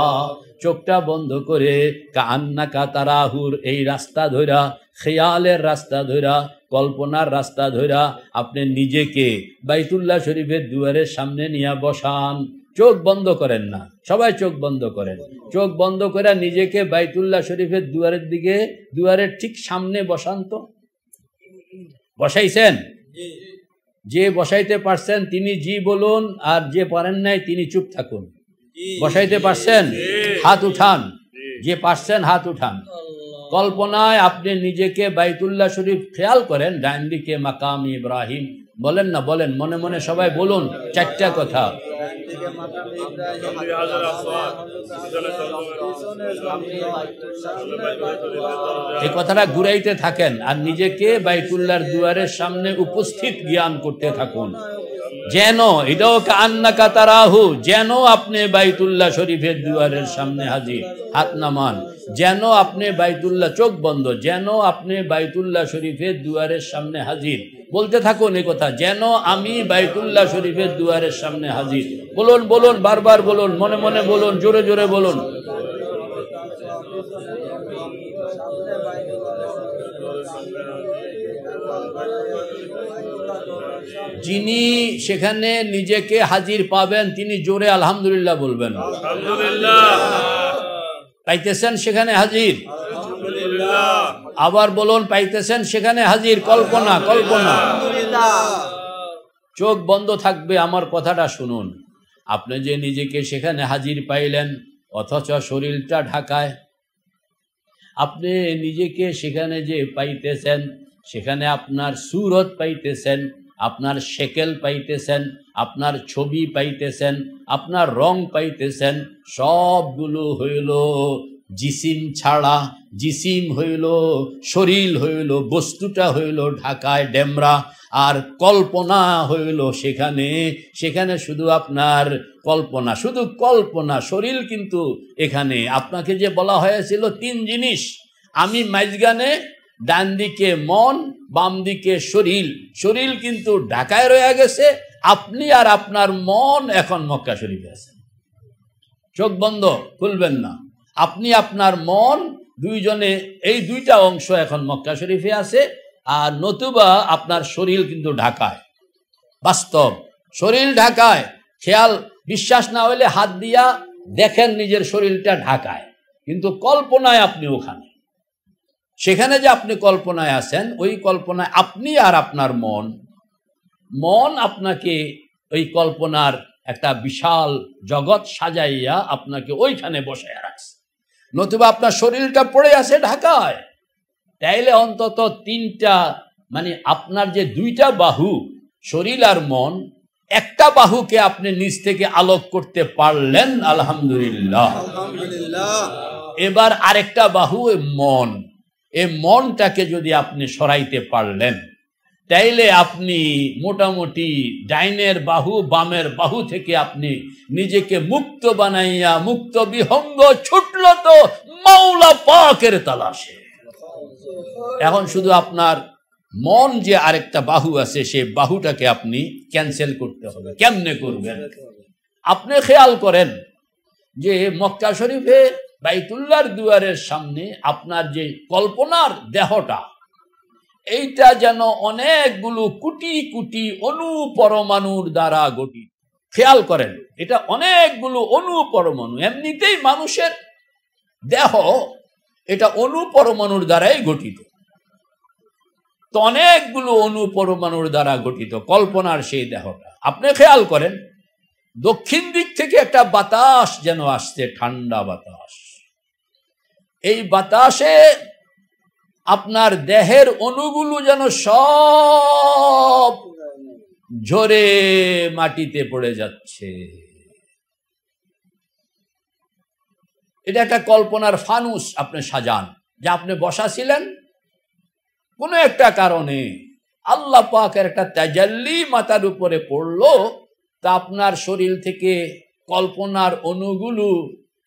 চোখটা বন্ধ করে কান্নাকা তারাহুর এই রাস্তা ধইরা, খেয়ালের রাস্তা ধইরা, কল্পনার রাস্তা ধইরা আপনি নিজেকে বাইতুল্লাহ শরীফের দুয়ারের সামনে নিয়ে বসান। চোখ বন্ধ করেন না, সবাই চোখ বন্ধ করেন। চোখ বন্ধ করে নিজেকে বাইতুল্লাহ শরীফের দুয়ারের দিকে, দুয়ারের ঠিক সামনে বসান। তো বসাইছেন? যে বসাইতে পারছেন তিনি জি বলুন, আর যে পারেন নাই তিনি চুপ থাকুন। বসাইতে পারছেন? হাত উঠান। যে পারছেন হাত উঠান। কল্পনায় আপনি নিজেকে বাইতুল্লাহ শরীফ খেয়াল করেন, ডান দিকে মাকাম ইব্রাহিম। বলেন না, বলেন মনে মনে সবাই বলুন 4টা কথা। এই কথাটা ঘুরাইতে থাকেন আর নিজেকে বাইতুল্লাহর দুয়ারের সামনে উপস্থিত জ্ঞান করতে থাকুন। যেন এটাও কান্নাকা তারাহু, যেন আপনি বাইতুল্লাহ শরীফের দুয়ারের সামনে হাজির। হাত নামান। যেন আপনি বাইতুল্লাহ, চোখ বন্ধ, যেন আপনি বাইতুল্লাহ শরীফের দুয়ারের সামনে হাজির। বলতে থাকুন এই কথা, যেন আমি বাইতুল্লাহ শরীফের দুয়ারের সামনে হাজির। বলুন বলুন, বারবার বলুন, মনে মনে বলুন, জোরে জোরে বলুন। যিনি সেখানে নিজেকে হাজির পাবেন তিনি জোরে আলহামদুলিল্লাহ বলবেন। পাইতেছেন সেখানে হাজির? আবার বলুন, পাইতেছেন সেখানে হাজির? কল্পনা, কল্পনা। চোখ বন্ধ থাকবে, আমার কথাটা শুনুন। আপনি যে নিজেকে সেখানে হাজির পাইলেন, অথচ শরীরটা ঢাকায়। আপনি নিজেকে সেখানে যে পাইতেছেন, সেখানে আপনার সুরত পাইতেছেন, আপনার শেকেল পাইতেছেন, আপনার ছবি পাইতেছেন, আপনার রং পাইতেছেন। সবগুলো হইল জিসিম ছাড়া। জিসিম হইল, শরীর হইল, বস্তুটা হইল ঢাকায় ডেমরা। আর কল্পনা হইল সেখানে, সেখানে শুধু আপনার কল্পনা, শুধু কল্পনা। শরীর কিন্তু এখানে আপনাকে যে বলা হয়েছিল 3 জিনিস, আমি মাঝখানে, ডান দিকে মন, বাম দিকে শরীর। শরীর কিন্তু ঢাকায় রয়ে গেছে, আপনি আর আপনার মন এখন মক্কা শরীফে আছেন। চোখ বন্ধ, খুলবেন না। আপনি আপনার মন দুইজনে, এই 2টা অংশ এখন মক্কা শরীফে আছে, আর নতুবা আপনার শরীর কিন্তু ঢাকায়। বাস্তব শরীর ঢাকায়। খেয়াল, বিশ্বাস না হলে হাত দিয়া দেখেন নিজের শরীরটা ঢাকায়, কিন্তু কল্পনায় আপনি ওখানে। সেখানে যে আপনি কল্পনায় আছেন, ওই কল্পনায় আপনি আর আপনার মন। মন আপনাকে ওই কল্পনার একটা বিশাল জগৎ সাজাইয়া আপনাকে ওইখানে বসায় রাখছে, নতুবা আপনার শরীরটা পড়ে আছে ঢাকায়। তাইলে অন্তত 3টা মানে আপনার যে দুইটা বাহু শরীর আর মন, একটা বাহুকে আপনি নিজ থেকে আলোক করতে পারলেন, আলহামদুলিল্লাহ। এবার আরেকটা বাহু মন, এই মনটাকে যদি আপনি সরাইতে পারলেন, তাইলে আপনি মোটামুটি ডাইনের বাহু বামের বাহু থেকে আপনি নিজেকে মুক্ত বানাইয়া মুক্ত বিহঙ্গ ছুটল তো মাওলা পাকের তালাশে। এখন শুধু আপনার মন যে আরেকটা বাহু আছে, সেই বাহুটাকে আপনি ক্যান্সেল করতে হবে। কেমনে করবেন? আপনি খেয়াল করেন যে মক্কা শরীফে বাইতুল্লাহর দুয়ারের সামনে আপনার যে কল্পনার দেহটা, এইটা যেন অনেকগুলো কোটি কোটি অণু পরমাণুর দ্বারা গঠিত। খেয়াল করেন, এটা অনেকগুলো অণু পরমাণু। এমনিতেই মানুষের দেহ এটা অণু পরমাণুর দ্বারাই গঠিত, তো অনেকগুলো অণু পরমাণুর দ্বারা গঠিত কল্পনার সেই দেহটা। আপনি খেয়াল করেন, দক্ষিণ দিক থেকে একটা বাতাস যেন আসছে, ঠান্ডা বাতাস। এই বাতাসে আপনার দেহের অণুগুলো যেন সব ঝরে মাটিতে পড়ে যাচ্ছে। এটা একটা কল্পনার ফানুস আপনি সাজান, যে আপনি বসা ছিলেন কোনো একটা কারণে, আল্লাহ পাকের একটা তাজাল্লি মাথার উপরে পড়লো, তা আপনার শরীর থেকে কল্পনার অণুগুলো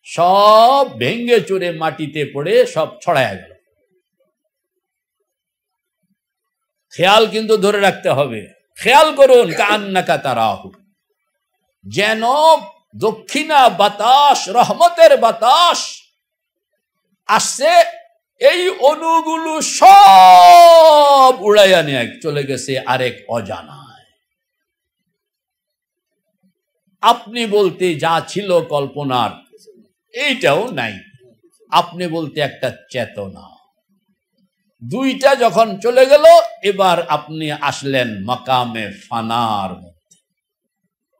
সব ভেঙ্গে চুরে মাটিতে পড়ে সব ছড়ায় গেল। খেয়াল কিন্তু ধরে রাখতে হবে, খেয়াল করুন, কান্নাকা তারাহু, যেন দক্ষিণা বাতাস, রহমতের বাতাস আসছে, এই অণুগুলো সব উড়াইয়া নিয়ে চলে গেছে আরেক অজানায়। আপনি বলতে যা ছিল কল্পনার, এইটাও নাই। আপনি বলতে একটা চেতনা, দুইটা যখন চলে গেল, এবার আপনি আসলেন মাকামে ফানার মধ্যে,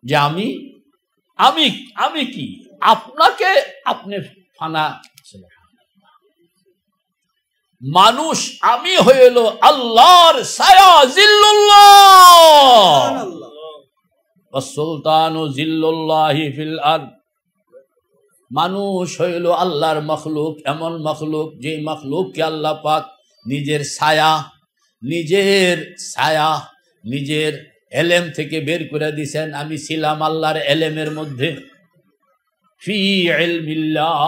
যে আমি আমি আমি কি, আপনাকে আপনি ফানা। মানুষ আমি হইল আল্লাহর ছায়া, জিল্লুল্লাহ, সুলতানু জিল্লুল্লাহি ফিল আরদ। মানুষ হইল আল্লাহর মখলুক, এমন মখলুক যে মখলুককে আল্লাহ পাক নিজের ছায়া নিজের এলেম থেকে বের করে দিয়েছেন। আমি ছিলাম আল্লাহর এলেমের মধ্যে, ফি ইলমিল্লাহ,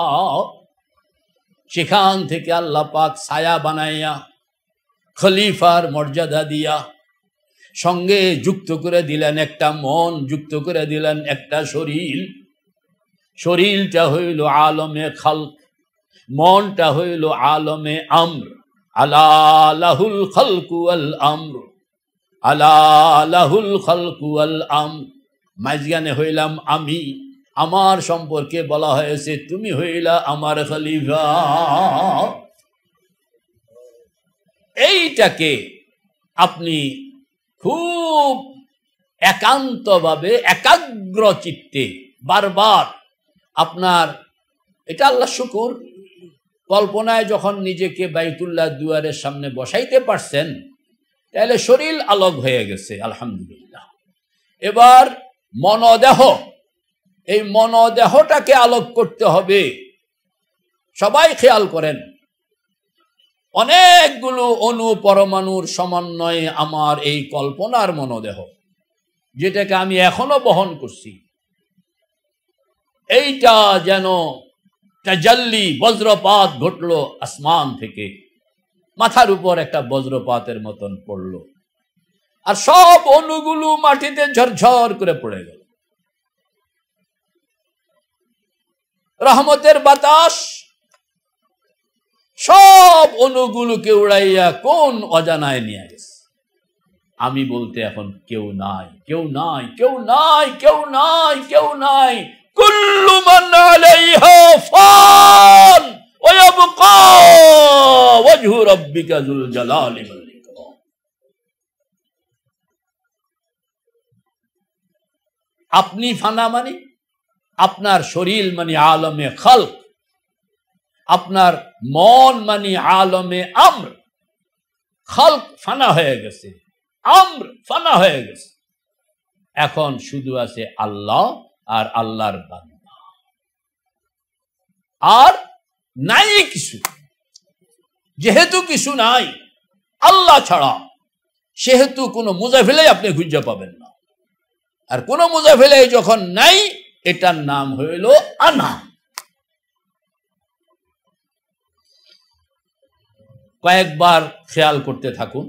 সেখান থেকে আল্লাহ পাক ছায়া বানাইয়া খলিফার মর্যাদা দিয়া সঙ্গে যুক্ত করে দিলেন একটা মন, যুক্ত করে দিলেন একটা শরীর। শরীরটা হইল আলমে খালক, মনটা হইল আলমে আমর। আলা লাহুল খালকু ওয়াল আমর, আলা লাহুল খালকু ওয়াল আমর। মাঝখানে হইলাম আমি, আমার সম্পর্কে বলা হয়েছে তুমি হইলা আমার খলিফা। এইটাকে আপনি খুব একান্তভাবে একাগ্র চিত্তে বারবার আপনার, এটা আল্লাহ শুকুর, কল্পনায় যখন নিজেকে বাইতুল্লাহ দুয়ারের সামনে বসাইতে পারছেন, তাহলে শরীর আলোক হয়ে গেছে, আলহামদুলিল্লাহ। এবার মনদেহ, এই মনদেহটাকে আলোক করতে হবে। সবাই খেয়াল করেন, অনেকগুলো অণু পরমাণুর সমন্বয়ে আমার এই কল্পনার মনদেহ, যেটাকে আমি এখনো বহন করছি, এইটা যেন তাজাল্লি, বজ্রপাত ঘটলো আসমান থেকে, মাথার উপর একটা বজ্রপাতের মতন পড়লো, আর সব অণুগুলো মাটিতে ঝরঝর করে পড়ে গেল। রহমতের বাতাস সব অণুগুলোকে উড়াইয়া কোন অজানায় নিয়ে গেছে। আমি বলতে এখন কেউ নাই, কেউ নাই, কেউ নাই, কেউ নাই, কেউ নাই। কুল্লু মান আলাইহা ফান ওয়া ইয়াবকা ওয়াজহু রাব্বিকা যুল জালালি ওয়াল ইকরাম। আপনি ফানা মানে আপনার শরীর মানে আলমে খালক, আপনার মন মানে আলমে আমর, খালক ফানা হয়ে গেছে, আমর ফানা হয়ে গেছে, এখন শুধু আছে আল্লাহ আর আল্লাহর বান্দা, আর নাই কিছু। যেহেতু কিছু নাই আল্লাহ ছাড়া, সেহেতু কোনো মুজাফিলাই আপনি খুঁজে পাবেন না। আর কোন মুজাফিলাই যখন নাই, এটার নাম হইল আনা। কয়েকবার খেয়াল করতে থাকুন,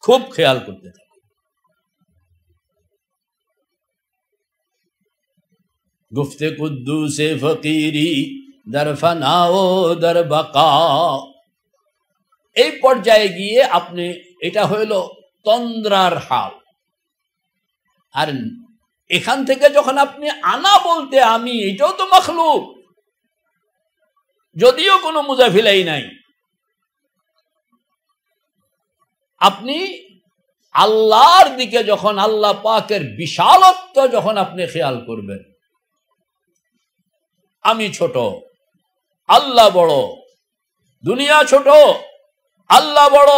খুব খেয়াল করতে থাকুন। গুফতে কুদ্দুসে ফকিরি দর ফানা ও দর বাকা, এই পর্যায়ে গিয়ে আপনি, এটা হইল তন্দ্রার হাল। আর এখান থেকে যখন আপনি আনা বলতে আমি, এটাও তো মখলুক, যদিও কোনো মুজাফিলাই নাই। আপনি আল্লাহর দিকে যখন, আল্লাহ পাকের বিশালত্ব যখন আপনি খেয়াল করবেন, আমি ছোট, আল্লাহ বড়, দুনিয়া ছোট, আল্লাহ বড়,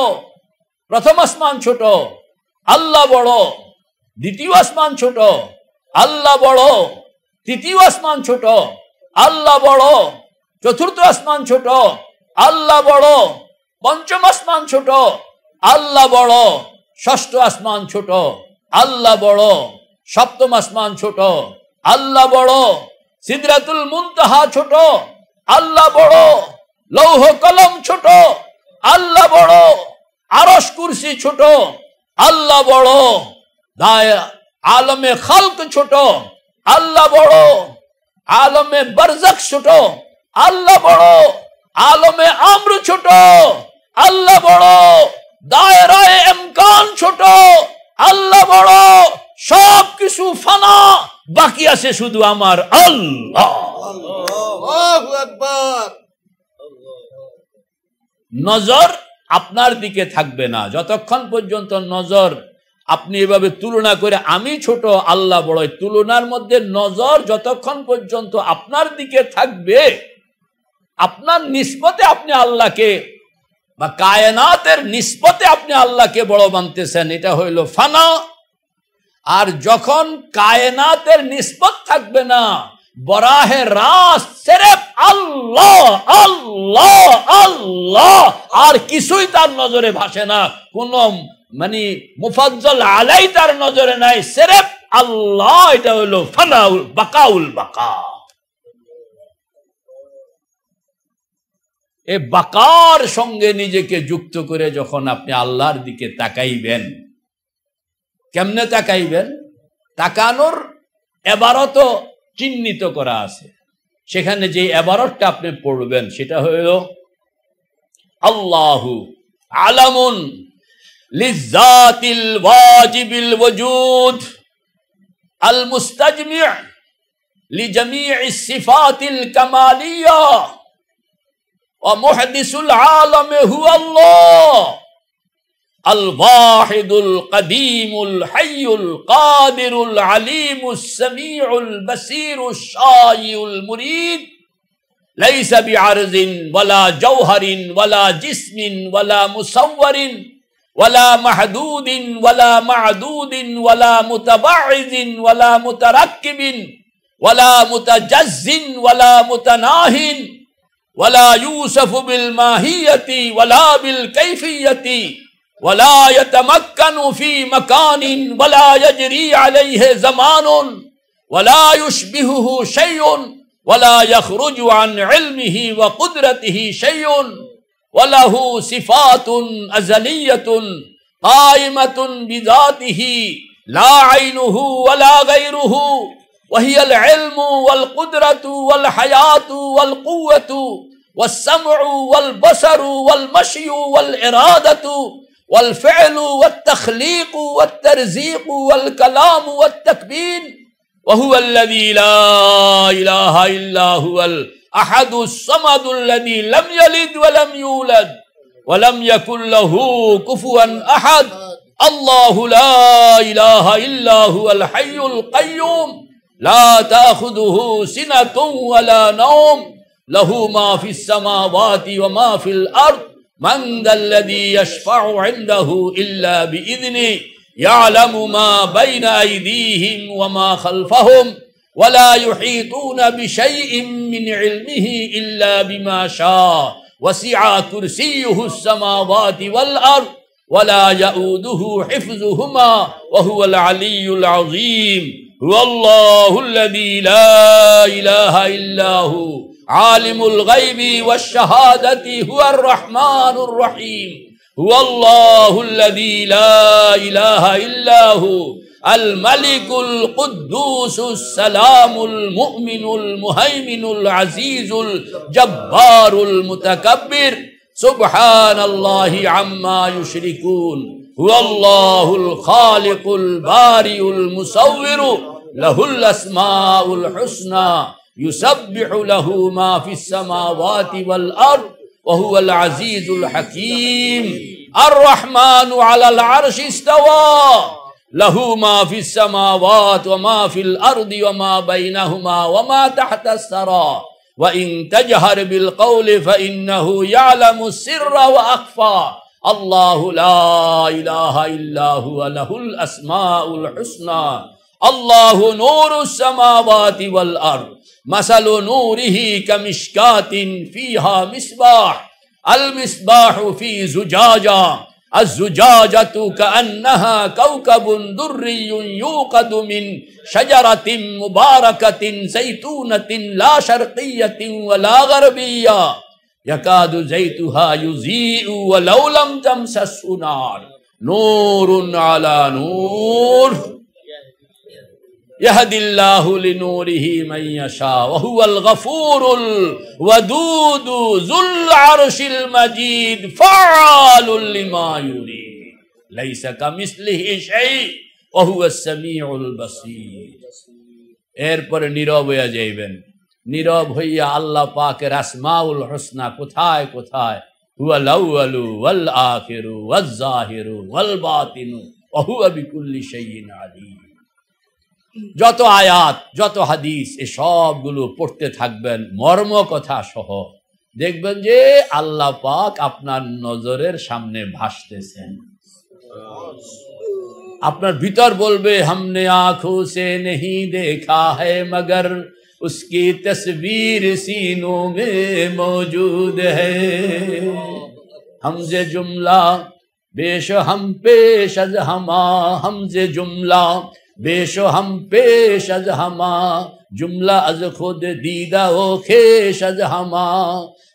প্রথম আসমান ছোট, আল্লাহ বড়, দ্বিতীয় আসমান ছোট, আল্লাহ বড়, তৃতীয় আসমান ছোট, আল্লাহ বড়, চতুর্থ আসমান ছোট, আল্লাহ বড়, পঞ্চম আসমান ছোট, আল্লাহ বড়, ষষ্ঠ আসমান ছোট, আল্লাহ বড়, সপ্তম আসমান ছোট, আল্লাহ বড়, সিদরাতুল মুনতাহা ছোট, আল্লাহ বড়, লৌহ কলম ছোট, আল্লাহ বড়, আরশ কুরসি ছোট, আল্লাহ বড়, আলমে খালক ছোট, আল্লাহ বড়, আলমে বরজখ ছোট, আল্লাহ বড়, আলমে আমর ছোট, আল্লাহ বড়, দায়রায়ে ইমকান ছোট, আল্লাহ বড়, সব কিছু ফানা, বাকি আছে শুধু আমার আল্লাহ। আল্লাহু আকবার। নজর আপনার দিকে থাকবে না যতক্ষণ পর্যন্ত নজর আপনি এভাবে তুলনা করে, আমি ছোট আল্লাহ বড়, তুলনার মধ্যে নজর যতক্ষণ পর্যন্ত আপনার দিকে থাকবে, আপনার নিসবতে আপনি আল্লাহকে, বা কায়নাতের নিসবতে আপনি আল্লাহকে বড় মানতেছেন, এটা হইল ফানা। আর যখন কায়নাতের নিসবত থাকবে না, বরাহে রাস্ত সিরফ আল্লাহ আল্লাহ আল্লাহ, আর কিছুই তার নজরে ভাসে না, কোন মানে মুফাজ্জল আলাই তার নজরে নাই, সিরফ আল্লাহ, এটা হইল ফানাউল বাকাউল বাকা। এ বাকার সঙ্গে নিজেকে যুক্ত করে যখন আপনি আল্লাহর দিকে তাকাইবেন, কেমনে তাকাইবেন? তাকানোর এবারত চিহ্নিত করা আছে, সেখানে যে এবারতটা আপনি পড়বেন সেটা হইল আল্লাহু আলামুন লিজ্জাতিল ওয়াজিবিল ওয়ুজুদ আল মুস্তাজমি' লিজামি'is সিফাতিল কামালিয়া ওয়া মুহদিসুল আলাম হুয়া আল্লাহ الواحد القديم الحي القادر العليم السميع البصير الشايع المريد ليس بعرض ولا جوهر ولا جسم ولا مصور ولا محدود ولا معدود ولا متبعض ولا متركب ولا متجز ولا متناه ولا يوصف بالماهية ولا بالكيفية ولا يتمكن في مكان ولا يجري عليه زمان ولا يشبهه شيء ولا يخرج عن علمه وقدرته شيء وله صفات أزلية قائمة بذاته لا عينه ولا غيره وهي العلم والقدرة والحياة والقوة والسمع والبصر والمشي والإرادة والفعل والتخليق والترزيق والكلام والتكبير وهو الذي لا إله إلا هو الأحد الصمد الذي لم يلد ولم يولد ولم يكن له كفوا أحد الله لا إله إلا هو الحي القيوم لا تأخذه سنة ولا نوم له ما في السماوات وما في الأرض মান যাল্লাযী ইয়াশফাউ ইনদাহু ইল্লা বিইذনি ইয়ালামু মা বাইনা আইদিহিম ওয়া মা খালফাহুম ওয়া লা ইউহীতুনা বিশাইইন মিন ইলমিহি ইল্লা বিমা শাআ ওয়াসি'a কুরসিয়্যুহুস সামাওয়াতি ওয়াল আরদ ওয়া লা ইয়াউদুহু হিফযুহুমা ওয়া হুয়াল আলিয়্যুল আযীম হুয়াল্লাহুল লাযী লা ইলাহা ইল্লা হু আলিমুল গায়বি ওয়াশ শাহাদাতি হুয়ার রাহমানুর রহিম হুয়াল্লাহুল লাযী লা ইলাহা ইল্লা হু আল মালিকুল কুদ্দুসুস সালামুল মুমিনুল মুহাইমিনুল আজিজুল জব্বারুল মুতাকাব্বির সুবহানাল্লাহি আম্মা ইউশরিকুন হুয়াল্লাহুল খালিকুল বারিউল মুসাউবিরু লাহুল আসমাউল হুসনা ইউসাব্বিহু লাহু মা ফিস সামাওয়াতি ওয়াল আরদ ওয়া হুয়াল আজিজুল হাকীম আর রহমানু আলাল আরশি ইস্তাওয়া লাহু মা ফিস সামাওয়াতি ওয়া মা ফিল আরদি ওয়া মা বাইনাহুমা ওয়া মা তাহতাস সারা ওয়া ইন তাজহার বিল কওলি ফাইন্নাহু ইয়ালামুস সিররা ওয়া আখফা আল্লাহু লা ইলাহা ইল্লা হুয়া লাহুল আসমাউল হুসনা আল্লাহু নূরুস সামাওয়াতি ওয়াল আরদ মাসালু নূরিহি কামিশকাতিন ফিহা মিসবাহ আল মিসবাহু ফি জুজাজা الزجاجة كأنها كوكب دري يوقد من شجرة مباركة زيتونة لا شرقية ولا غربية يكاد زيتها يضيء ولو لم تمسسه نار نور على نور يهدي الله لنوره من يشاء وهو الغفور الودود ذو العرش المجيد فعال لما يريد ليس كمثله شيء وهو السميع البصير এরপরে নীরব হয়ে যাইবেন নীরব হইয়া আল্লাহ পাকের আসমাউল হুসনা কোথায় কোথায় হুয়াল আউয়ালু ওয়াল আখিরু ওয়াজ জাহিরু ওয়াল বাতিনু ওয়া হুয়া বিকুল্লি শাইইন আলীম যত আয়াত যত হাদিস এই সবগুলো পড়তে থাকবেন মর্ম কথা সহ দেখবেন যে আল্লাহ পাক আপনার নজরের সামনে ভাসতেছেন আপনার ভিতর বলবে हमने आंखों से नहीं देखा है मगर उसकी तस्वीर सीनों में मौजूद है हमसे जुमला बेश हम पेश अज हमा हमसे जुमला बेशो हम पेश अज हमा जुमला अज खुद दीदा ओ खेश अज हमा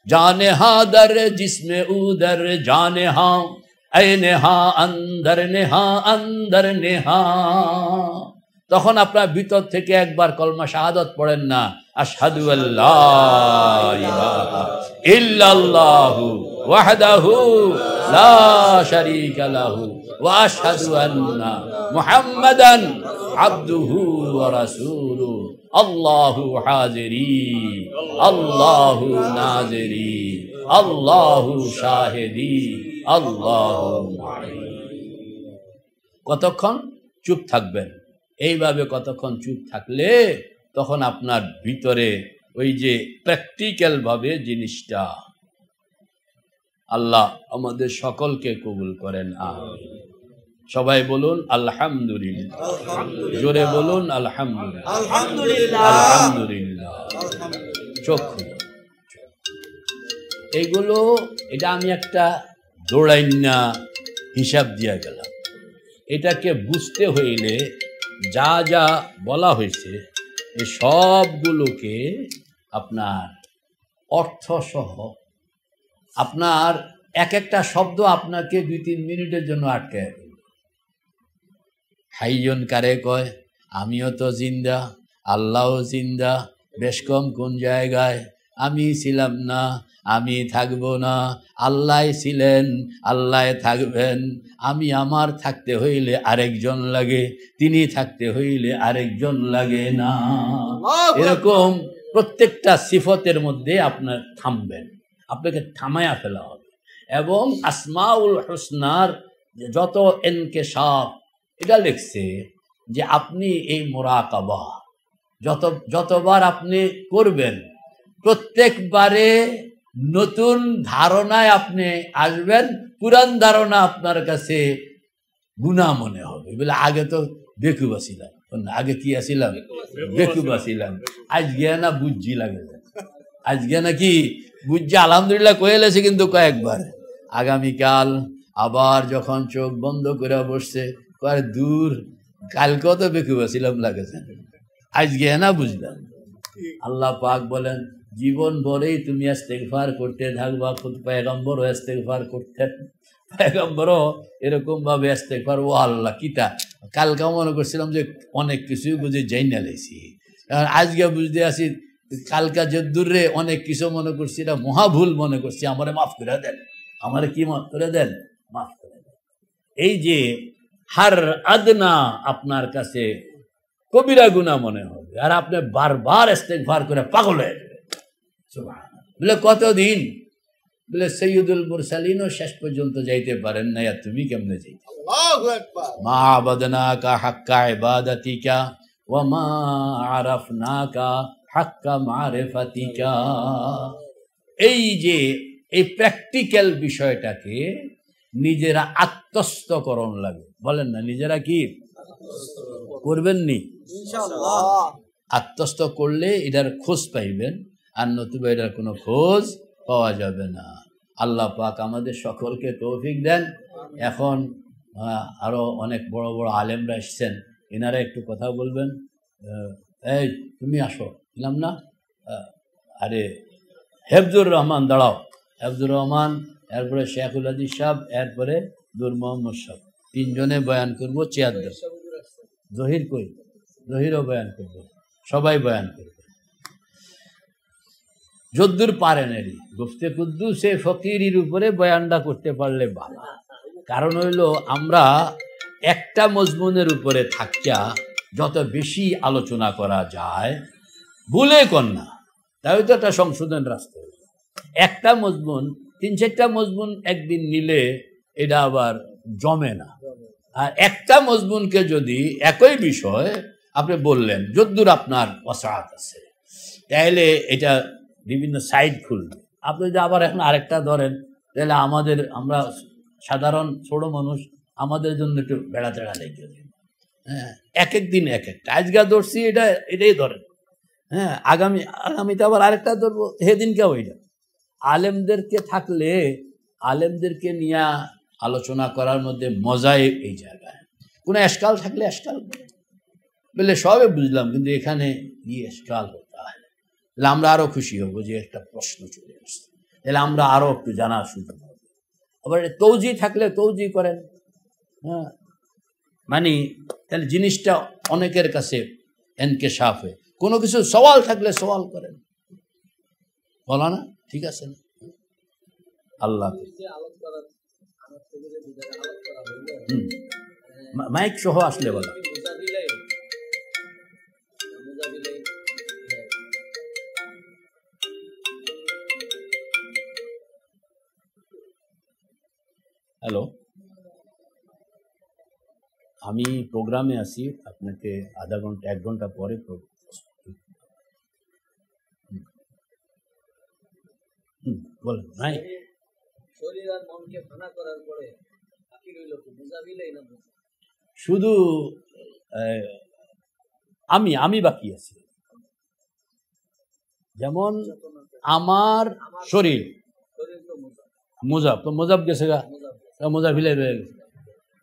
जाने हा दर जिसमें उदर जाने हा ऐ नेहा अंदर नेहा তখন আপনার ভিতর থেকে একবার কলমা শাহাদাত পড়েন না আশহাদু আল্লা ইলাহা ইল্লাল্লাহু ওয়াহদাহু লা শারীকা লাহু ওয়া আশহাদু আন্না মুহাম্মাদান আবদুহু ওয়া রাসূলুহু আল্লাহু হাজিরি আল্লাহু নাজিরি আল্লাহু শাহিদি আল্লাহু মাই কতক্ষণ চুপ থাকবেন এইভাবে কতক্ষণ চুপ থাকলে তখন আপনার ভিতরে ওই যে প্র্যাকটিক্যাল ভাবে জিনিসটা আল্লাহ আমাদের সকলকে কবুল করেন আমিন সবাই বলুন আলহামদুলিল্লাহ জোরে বলুন আলহামদুলিল্লাহ আলহামদুলিল্লাহ চোখ এইগুলো এটা আমি একটা দৌড়াইনা হিসাব দিয়া গেলাম এটাকে বুঝতে হইলে যা যা বলা হয়েছে এই সবগুলোকে আপনার অর্থসহ আপনার এক একটা শব্দ আপনাকে 2-3 মিনিটের জন্য আটকায় হাইয়ন কারে কয় আমিও তো জিন্দা আল্লাহও জিন্দা বেশ কম কোন জায়গায় আমি ছিলাম না আমি থাকবো না আল্লাহ ছিলেন আল্লাহ থাকবেন আমি আমার থাকতে হইলে আরেকজন লাগে তিনি থাকতে হইলে আরেকজন লাগে না এরকম প্রত্যেকটা সিফতের মধ্যে আপনার থামবেন আপনাকে থামায়া ফেলা হবে এবং আসমাউল হুসনার যত ইনকিশাফ এটা লিখছে যে আপনি এই মুরাকাবা যতবার আপনি করবেন প্রত্যেকবারে নতুন ধারণায় আপনি আসবেন, পুরান ধারণা আপনার কাছে গুনাহ মনে হবে। বলে আগে তো বেকুব ছিলাম, আগে কি আছিলাম? বেকুব ছিলাম। আজকে না বুঝছি লাগে, আজকে নাকি বুঝছি আলহামদুলিল্লাহ কয়েলেছে, কিন্তু কয়েকবার। আগামীকাল আবার যখন চোখ বন্ধ করে বসছে, কয় দূর কালকেও তো বেকুব ছিলাম লাগেছে, আজকে না বুঝলাম। আল্লাহ পাক বলেন জীবন ভরেই তুমি ইস্তেগফার করতে থাকবা। পয়গম্বরও ইস্তেগফার করতেন, পয়গম্বরও এরকম ভাবে ইস্তেগফার, ও আল্লাহ কিতা কালকে মনে করছিলাম যে অনেক কিছুই বুঝে যাই না লেছি, আজকে বুঝতে আসি কালকা যদ্দুর রে অনেক কিছু মনে করছি, এটা মহাভুল মনে করছি, আমারে মাফ করে দেন, আমারে কি মাফ করে দেন, মাফ করে দেন। এই যে হার আদনা আপনার কাছে কবিরা গুনাহ মনে হবে, আর আপনি বারবার ইস্তেগফার করে পাগল হয়ে যাবেন। সুবহানাল্লাহ। বলে কতদিন? বলে সৈয়দুল মুরসালিনও শেষ পর্যন্ত যাইতে পারেন না, আর তুমি কেমনে যাইতে? আল্লাহু আকবার। মা আবাদনাকা হাক্কা ইবাদাতিকা ওয়া মা আরাফনাকা হাক্কা মারিফাতিকা। এই যে এই প্র্যাকটিক্যাল বিষয়টাকে নিজেরা আত্মস্থকরণ লাগে, বলেন না, নিজেরা কি করবেন নি? ইনশাআল্লাহ আত্মস্থ করলে এটার খোঁজ পাইবেন, আর নতুবা এটার কোনো খোঁজ পাওয়া যাবে না। আল্লাহ পাক আমাদের সকলকে তৌফিক দেন। এখন আরো অনেক বড় বড় আলেমরা এসছেন, এনারা একটু কথা বলবেন। এই তুমি আসো, বললাম না? আরে হেফজুর রহমান দাঁড়াও, হেফজুর রহমান, এরপরে শেখুল আজিজ সাহেব, এরপরে নূর মোহাম্মদ সাহেব, তিনজনে বয়ান করবো। চেয়ার দেব, জহির কই? জহিরও বয়ান করবো, সবাই বয়ান করবে যদ্দুর পারেন। এরই গুফতে কুদ্দুসে ফকিরির উপরে বয়ানটা করতে পারলে ভালো। কারণ হইল আমরা একটা মজমুনের উপরে থাকিয়া যত বেশি আলোচনা করা যায়, ভুলে কন্যা তাই তো একটা সংশোধন রাস্তা। একটা মজমুন ৩-৪টা মজমুন একদিন নিলে এটা আবার জমে না। আর একটা মজমুনকে যদি একই বিষয় আপনি বললেন, যদ্দূর আপনার ওয়াসাআত আছে, তাহলে এটা বিভিন্ন সাইড খুলবে। আপনি যদি আবার এখন আরেকটা ধরেন, তাহলে আমরা সাধারণ ছোট মানুষ, আমাদের জন্য একটু বেড়া তেড়া লেগে যাবে। হ্যাঁ, এক এক দিন এক একটা, আজকে ধরছি এটাই ধরেন। হ্যাঁ, আগামীতে আবার আরেকটা ধরবো, সেদিনকে ওইটা। আলেমদেরকে থাকলে, আলেমদেরকে নিয়ে আলোচনা করার মধ্যে মজাই এই জায়গায়। কোনো এশকাল থাকলে এশকাল বলে সবে বুঝলাম, কিন্তু এখানে গিয়ে এশকাল হতে হয়, তাহলে আমরা আরো খুশি হব যে একটা প্রশ্ন চলে আসছে, তাহলে আমরা আরো একটু জানার সুযোগ হবে। আবার তৌজি থাকলে তৌজি করেন। হ্যাঁ, মানে তাহলে জিনিসটা অনেকের কাছে এনকেশাফ হয়। কোনো কিছু সওয়াল থাকলে সওয়াল করেন, বলা না? ঠিক আছে না? আল্লাহ মাইক সহ আসলে বলা। হ্যালো, আমি প্রোগ্রামে আছি, আপনাকে আধা ঘন্টা 1 ঘন্টা পরে বলেন। নাই, শুধু আমি বাকি আছি। যেমন আমার শরীর মোজাব, তো মোজাব গেছে গা, মোজা ভিলে রয়ে গেছে।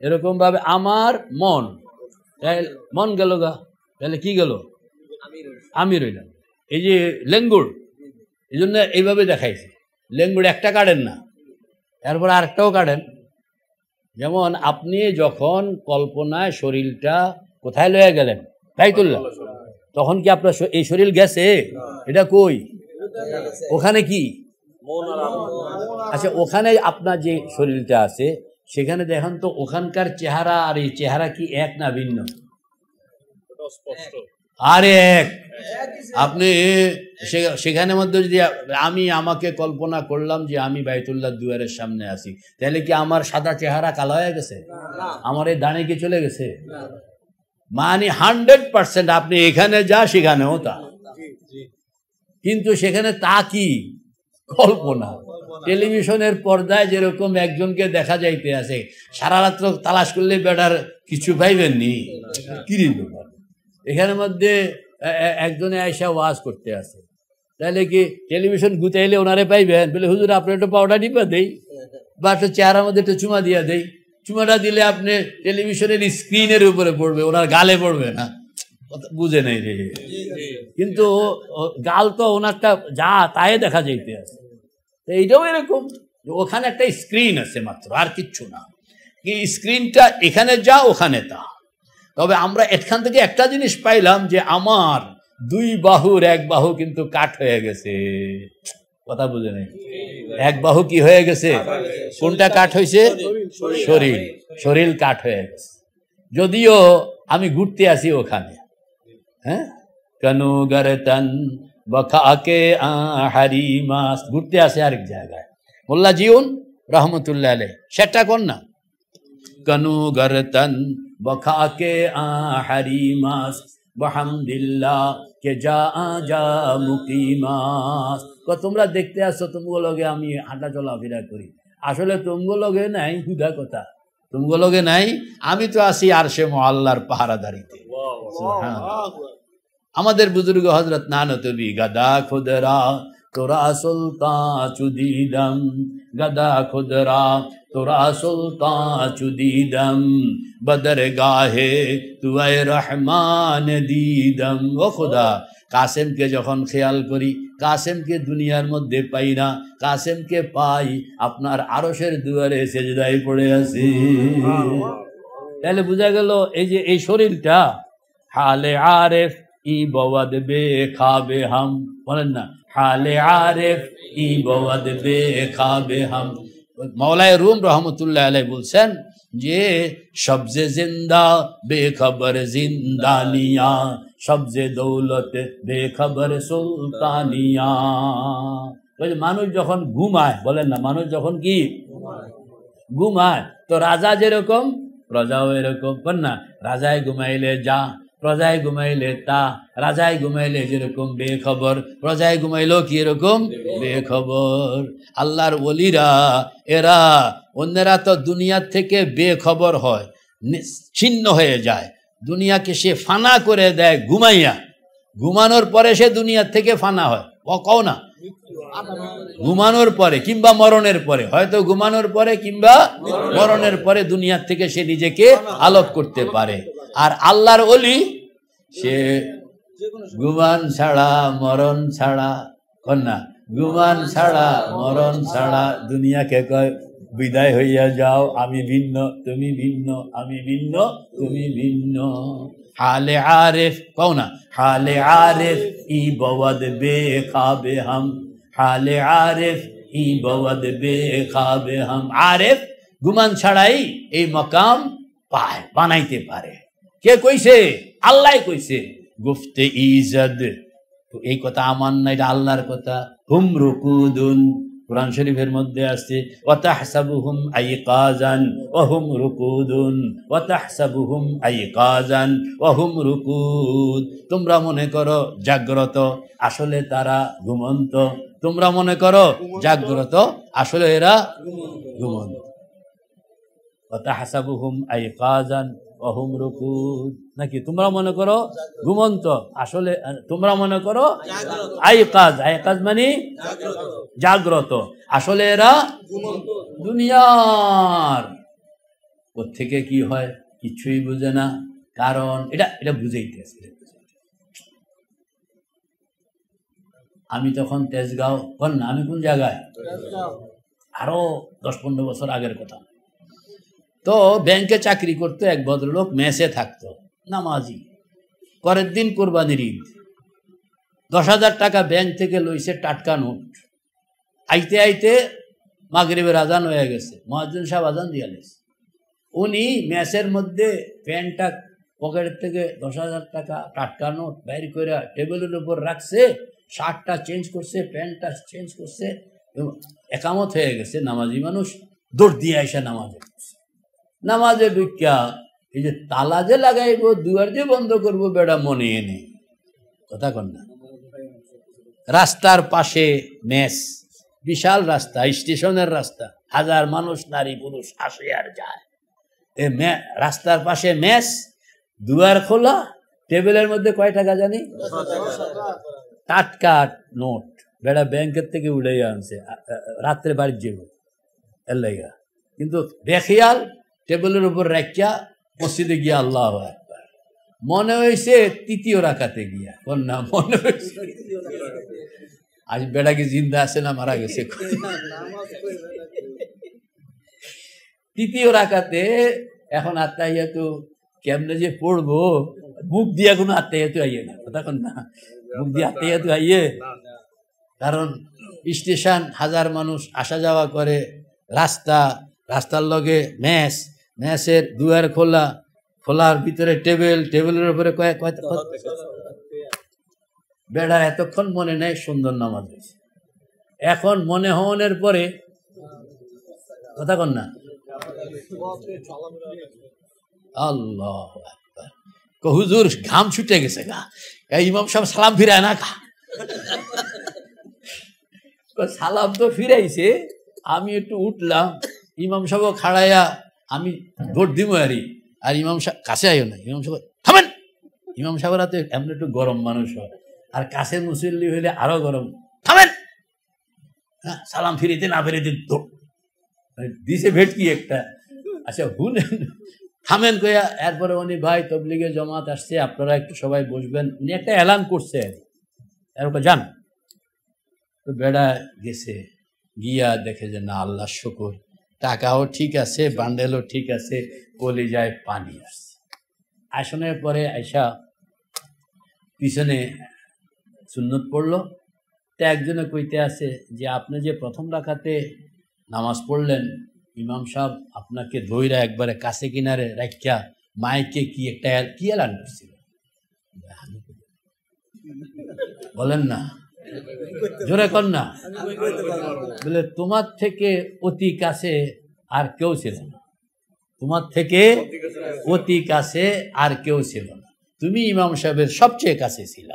এরকম ভাবে আমার মন গেল গা, তাহলে কি গেল? আমি রইলাম। এই যে লেঙ্গুড়, এই জন্য এইভাবে দেখাইছে, লেঙ্গুড় একটা কাটেন না, এরপর আরেকটাও কাটেন। যেমন আপনি যখন কল্পনায় শরীরটা কোথায় লয়ে গেলেন, বাইতুল্লাহ, তখন কি আপনার এই শরীর গেছে? এটা কই? ওখানে কি? আচ্ছা, ওখানে আপনার যে শরীরটা আছে, সেখানে দেখেন তো ওখানকার চেহারা আর এই চেহারা কি এক না ভিন্ন? আরে এক। আপনি সেখানে মধ্যে যদি আমাকে কল্পনা করলাম যে আমি বাইতুল্লাহ দুয়ারের সামনে আছি, তাহলে কি আমার সাদা চেহারা কালো হয়ে গেছে? আমার এই দাঁড়িয়ে কি চলে গেছে? মানে 100% আপনি এখানে যা সেখানেও তা। কিন্তু সেখানে তা কি? কল্পনা। টেলিভিশনের পর্দায় যেরকম একজনকে দেখা যাইতে আছে, সারা রাত্র তালাশ করলে বেটার কিছু পাইবেননি, কিরি ব্যাপার। এখানের মধ্যে একজনে আয়সা ওয়াজ করতে আছে, তাহলে কি টেলিভিশন গুতাইলে ওনারে পাইবেন? বলে হুজুর আপনি একটু পাউডার টিপা দেই, বা একটা চেহারার মধ্যে একটা চুমা দিয়া দেই। চুমাটা দিলে আপনি টেলিভিশনের স্ক্রিনের উপরে পড়বে, ওনার গালে পড়বে না। বুঝে নেই রে, কিন্তু গাল তো ওনারটা যা তাই দেখা যাইতে আছে। এইটাও এরকম, ওখানে একটা স্ক্রিন আছে মাত্র, আর কিচ্ছু না। স্ক্রিনটা এখানে যা ওখানে তা। তবে আমরা এখান থেকে একটা জিনিস পাইলাম যে আমার দুই বাহুর এক বাহু কিন্তু কাট হয়ে গেছে। কথা বুঝে নেই, এক বাহু কি হয়ে গেছে? কোনটা কাট হয়েছে? শরীর, শরীর কাট হয়ে গেছে। যদিও আমি ঘুরতে আসি ওখানে, হ্যাঁ, কানু গরতন বখাকে হারি মাস, ঘুরতে আসে আরেক জায়গায়। মোল্লা জিউন রহমতুল্লাহ আলাইহ সেটা কর না, কানু গরতন বখাকে হারি মাস বহামদিল্লাহ কে যা যা মুকিমাস। তোমরা দেখতে আসছো তুমগুলোকে আমি হাঁটা চলাফেরা করি, আসলে তুমগুলোকে নাই, হুদা কথা তুমগুলোকে নাই, আমি তো আসি আরশে মুআল্লার পাহারাদারিতে। আমাদের বুজুর্গ হযরত নানতবি গাদা খুদরা তোরা সুলতান চুদিদম, গাদা খুদরা তোরা সুলতান চুদিদম, বদর গাহে তুই রহমান দিদম। ও খোদা, কাসেমকে যখন খেয়াল করি, কাসেমকে দুনিয়ার মধ্যে পাই না, কাসেমকে পাই আপনার আরশের দুয়ারে সেজদায় পড়ে আছি। তাহলে বোঝা গেল এই যে এই শরীরটা হালে আরেফ ই বওয়াদ বে খাবে হাম, বলেন না, হালে আরেফ ই বওয়াদ বে খাবে হাম। মওলায়ে রুম রহমতুল্লাহ আলাইহি বলছেন যে সবজে জিন্দা বেখবর জিন্দানিয়া, সবজে দৌলত বেখবর সুলতানিয়া। মানুষ যখন ঘুমায়, বলেন না, মানুষ যখন কি ঘুমায়, তো রাজা যেরকম প্রজাও এরকম, বল না, রাজায় ঘুমাইলে যা, প্রজায় ঘুমাইলে তা, রাজায় ঘুমাইলে যেরকম বেখবর, প্রজায় ঘুমাইলেও কি এরকম বেখবর। আল্লাহর ওলিরা এরা, অন্যেরা তো দুনিয়ার থেকে বেখবর হয়, ছিন্ন হয়ে যায়, দুনিয়াকে সে ফানা করে দেয় ঘুমাইয়া, ঘুমানোর পরে সে দুনিয়ার থেকে ফানা হয়। কও না, ঘুমানোর পরে কিংবা মরণের পরে, হয়তো ঘুমানোর পরে কিংবা মরণের পরে দুনিয়ার থেকে সে নিজেকে আলোক করতে পারে। আর আল্লাহর ওলি সে ঘুমান ছাড়া মরণ ছাড়া, কন্যা ঘুমান ছাড়া মরণ ছাড়া দুনিয়াকে কয় বিদায় হইয়া যাও, আমি ভিন্ন তুমি ভিন্ন, আমি ভিন্ন তুমি ভিন্ন। হালে আরেফ, কও না, হালে আরেফ ই বওয়াদ বে খাবে হাম, হালে আরেফ ই বওয়াদ বে খাবে হাম। আরেফ গুমান ছাড়াই এই মকাম পায়, বানাইতে পারে। কে কইছে? আল্লাহ কইছে। গুফতে ইজদ, তো এই কথা আমার না, এটা আল্লাহর কথা। হুম রুকুদুন, কুরআন শরীফের মধ্যে আছে, ওয়া তাহসাবুহুম আইকাজান ওয়া হুম রুকুদুন, ওয়া তাহসাবুহুম আইকাজান ওয়া হুম রুকুদ। তোমরা মনে করো জাগ্রত, আসলে তারা ঘুমন্ত। তোমরা মনে করো জাগ্রত, আসলে এরা ঘুমন্ত। ওয়া তাহসাবুহুম আইকাজান ওয়া হুম রুকুদ, নাকি তোমরা মনে করো ঘুমন্ত, আসলে তোমরা মনে করো আইকাজ, আইকাজ মানে জাগ্রত, আসলে এরা দুনিয়ার। ওর থেকে কি হয় কিছুই বুঝে না, কারণ এটা বুঝাইতেছে। আমি তখন তেজগাঁও, বল না, আমি কোন জায়গায়, আরো 10-15 বছর আগের কথা। তো ব্যাংকে চাকরি করতো এক ভদ্রলোক, মেসে থাকতো, নামাজি, পরের দিন কোরবানির ঈদ, 10,000 টাকা ব্যাংক থেকে লইছে টাটকা নোট। আইতে আইতে মাগরিবের আজান হয়ে গেছে, মুয়াজ্জিন সাহেব আজান দিয়া লেছে। উনি মেসের মধ্যে প্যান্টটা পকেট থেকে 10,000 টাকা টাটকা নোট বাইর করে টেবিলের উপর রাখছে, শার্টটা চেঞ্জ করছে, প্যান্টটা চেঞ্জ করছে, একামত হয়ে গেছে। নামাজি মানুষ দৌড় দিয়ে আইসা নামাজে ঢুকিয়া এই যে তালা যে লাগাইবো, দুয়ার যে বন্ধ করবো, বেড়া মনে এনে কথা কন না। রাস্তার পাশে মেস, বিশাল রাস্তা, স্টেশনের রাস্তা, হাজার মানুষ নারী পুরুষ আসে আর যায়। রাস্তার পাশে মেস, দুয়ার খোলা, টেবিলের মধ্যে কয় টাকা জানি, টাটকা নোট, বেড়া ব্যাংকের থেকে উড়ে আনছে, রাত্রে বাড়ির যাবো এর লাইগা, কিন্তু বেখিয়াল টেবিলের উপর রাখিয়া মসজিদে গিয়া আল্লাহু আকবার। মনে হয়েছে তৃতীয় রাকাতে গিয়া, না মনে হয়েছে আজ বেড়া কি জিন্দা আছে না মারা গেছে। তৃতীয় রাকাতে এখন আত্মাইয়াতু কেমনে যে পড়বো, মুখ দিয়া কোনো আত্মাইয়াতু আইয়ে না, কথা কন না, মুখ দিয়ে আত্মাইয়াতু আইয়ে, কারণ স্টেশন, হাজার মানুষ আসা যাওয়া করে, রাস্তা, রাস্তার লগে মেস, মেসের দুয়ার খোলা, খোলার ভিতরে টেবিল, টেবিলের উপরে বেড়া এতক্ষণ মনে নেই সুন্দর নামাজ হয়েছে। এখন মনে হওয়ার পরে কথা কন না, আল্লাহ হুজুর ঘাম ছুটে গেছে গা, ইমাম সাহেব সালাম ফিরায় না খা, সালাম তো ফিরাইছে, আমি একটু উঠলাম, ইমাম সাহেব খাড়াইয়া আমি ভোট দিব আর ইমাম সাহেব কাছে আইও না, ইমাম সাহেব থামেন, ইমাম সাহেবরা তো এমন একটু গরম মানুষ হয়, আর কাছে মুসল্লি হইলে আরো গরম, থামেন, হ্যাঁ সালাম ফিরিতে না ফিরিতে দিছে ভেটকি একটা, আচ্ছা হুনেন থামেন কইয়া, এরপরে উনি ভাই তবলিগে জমাত আসছে, আপনারা একটু সবাই বসবেন, উনি একটা এলান করছে, এরকম যান। তো বেড়া গেছে, গিয়া দেখে যে না আল্লাহ শুকুর, টাকাও ঠিক আছে, বান্ডেলও ঠিক আছে, কলিজায় পানি আসছে। আসনের পরে আয়সা পিছনে সুন্নত পড়লো, তা একজনে কইতে আছে যে আপনি যে প্রথম রাকাতে নামাজ পড়লেন, ইমাম সাহেব আপনাকে ধইরা একবারে কাছে কিনারে রাখিয়া মাইকে কি একটা কি এলান করছিল, বলেন না, জোরে কর না, বলে তোমার থেকে অতি কাছে আর কেউ ছিল না, তোমার থেকে অতি কাছে আর কেউ ছিল না, তুমি ইমাম সাহেবের সবচেয়ে কাছে ছিল।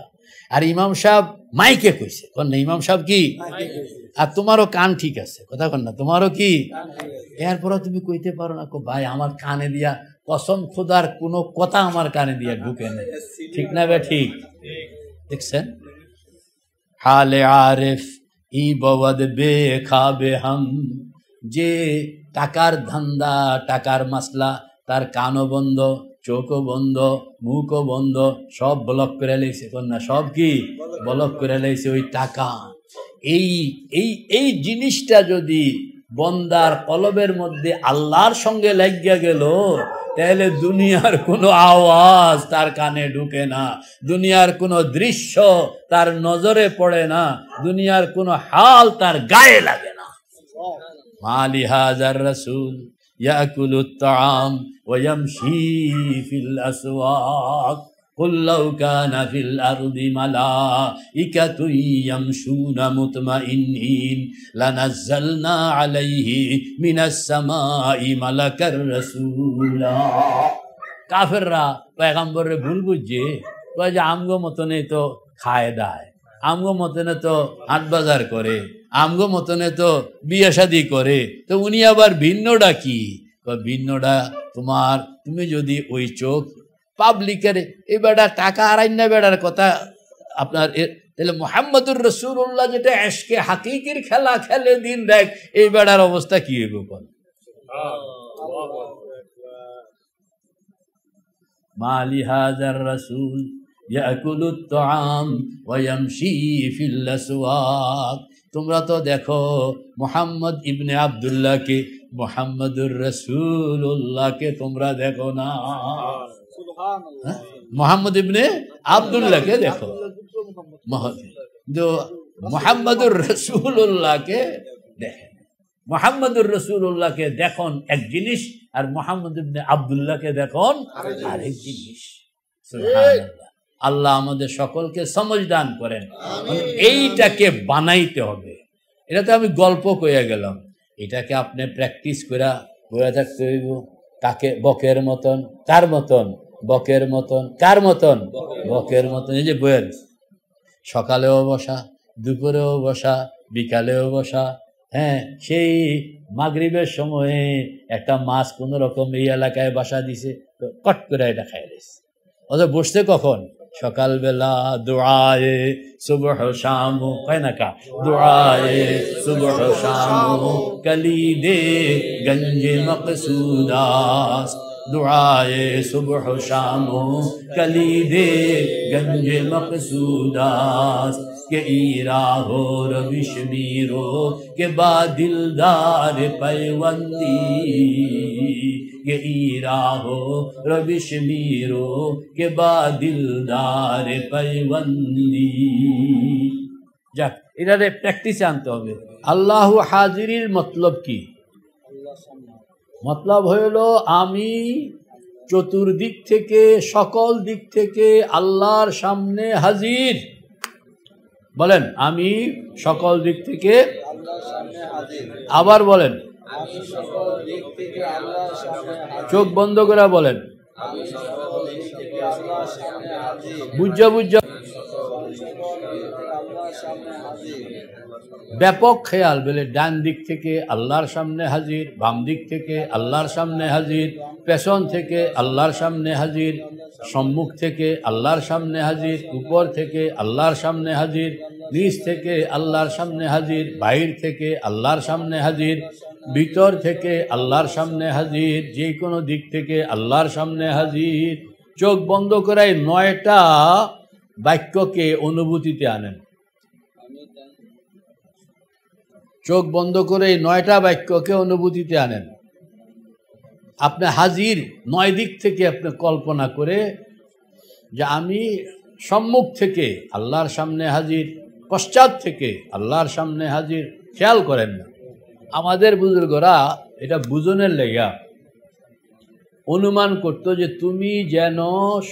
আর ইমাম সাহেব মাইকে কইছে, কন না ইমাম সাহেব কি, আর তোমারও কান ঠিক আছে, কথা কন না, তোমারও কি, এরপরও তুমি কইতে পারো না ভাই আমার কানে দিয়া কসম খোদার কোনো কথা আমার কানে দিয়া ঢুকে নেই, ঠিক না বে ঠিক? দেখছেন হালে আরেফ ই বওয়াদ বে খাবে হাম, যে টাকার ধান্দা, টাকার মাসলা, তার কানও বন্ধ, চোখও বন্ধ, মুখও বন্ধ, সব ব্লক করে লেগেছে, কন্যা সব কি ব্লক করে লেগেছে ওই টাকা। এই এই এই জিনিসটা যদি বন্দার কলবের মধ্যে আল্লাহর সঙ্গে লাগিয়া গেল, তাহলে দুনিয়ার কোনো আওয়াজ তার কানে ঢুকে না, দুনিয়ার কোনো দৃশ্য তার নজরে পড়ে না, দুনিয়ার কোনো হাল তার গায়ে লাগে না। মালি হাজার রাসূল ইয়াকুলুত তাআম ওয়া ইয়ামশি ফিল আসওয়াক কুল লাউ কানা ফিল আরদি মালাইকাতুন ইয়ামশুনা মুতমাইন্নিন লানাজ্জালনা আলাইহি মিনাস সামাই মালাকার রাসূলা। কাফেররা পয়গম্বরের ভুল বুঝছে, কয় যে আমগো মতনে তো খায় দায়, আমগো মতনে তো হাট বাজার করে, আমগো মতনে তো বিয়ে শাদী করে, তো উনি আবার ভিন্নটা কি? ভিন্নটা তোমার, তুমি যদি ওই চোখ পাবলিকের এই বেড়া টাকা হারাইন না বেড়ার কথা আপনার, তাহলে মুহাম্মদুর রাসূলুল্লাহ যেটা এশকে হাকিকির খেলা খেলে দিন দেখ, এই বেড়ার অবস্থা কি হইব? কোন মালি হাজার রাসূল ইয়াকুলুত তাআম ওয়া ইয়ামশি ফিল আসওয়াক। তোমরা তো দেখো মুহাম্মদ ইবনে আব্দুল্লাহকে, মুহাম্মদুর রাসূলুল্লাহকে তোমরা দেখো না, মুহাম্মদ ইবনে আব্দুল্লাহকে দেখো, মুহাম্মদুর রাসূলুল্লাহকে দেখেন। মুহাম্মদুর রাসূলুল্লাহকে দেখুন এক জিনিস, আর মুহাম্মদ ইবনে আব্দুল্লাহকে দেখুন আরেক জিনিস। সুবহানাল্লাহ। আল্লাহ আমাদের সকলকে সমঝ দান করেন। এইটাকে বানাইতে হবে। এটা তো আমি গল্প কইয়া গেলাম, এটাকে আপনি প্র্যাকটিস করে বইয়া থাকতে হইব। কাকে? বকের মতন। কার মতন? বকের মতন। কার মতন? বকের মতন। এই যে বইয়ের সকালেও বসা, দুপুরেও বসা, বিকালেও বসা। হ্যাঁ, সেই মাগরিবের সময়ে একটা মাছ কোনো রকম এই এলাকায় বাসা দিছে, তো কট করে এটা খাই দিছে। অথচ বসছে কখন? সকালবেলা। দুআয়ে সুবহ শাম, হয় না কা? দুআয়ে সুবহ শাম কলিদে গঞ্জে মকসুদাস। दुआए सुबह शाम कलीदे गंज मकसूदास के ईरा हो रविश मीरो के बादिलदार पैवंदी। के ईरा हो रविश मीरो के बादिलदार पैवंदी। যাক, এটারে প্র্যাকটিসে আনতে হবে। আল্লাহ হাজিরির মতলব কি? মতলব হইল আমি চতুর্দিক থেকে, সকল দিক থেকে আল্লাহর সামনে হাজির। বলেন, আমি সকল দিক থেকে আবার বলেন, চোখ বন্ধ করে বলেন, বুঝা বুঝা ব্যাপক খেয়াল। বলে ডান দিক থেকে আল্লাহর সামনে হাজির, বাম দিক থেকে আল্লাহর সামনে হাজির, পেছন থেকে আল্লাহর সামনে হাজির, সম্মুখ থেকে আল্লাহর সামনে হাজির, উপর থেকে আল্লাহর সামনে হাজির, নিচ থেকে আল্লাহর সামনে হাজির, বাহির থেকে আল্লাহর সামনে হাজির, ভিতর থেকে আল্লাহর সামনে হাজির, যে কোনো দিক থেকে আল্লাহর সামনে হাজির। চোখ বন্ধ করে 9টা বাক্যকে অনুভূতিতে আনেন। চোখ বন্ধ করে 9টা বাক্যকে অনুভূতিতে আনেন। আপনি হাজির 9 দিক থেকে আপনি কল্পনা করে যে আমি সম্মুখ থেকে আল্লাহর সামনে হাজির, পশ্চাৎ থেকে আল্লাহর সামনে হাজির। খেয়াল করেন না, আমাদের বুজুর্গরা এটা বুঝনের লেগা অনুমান করতো যে তুমি যেন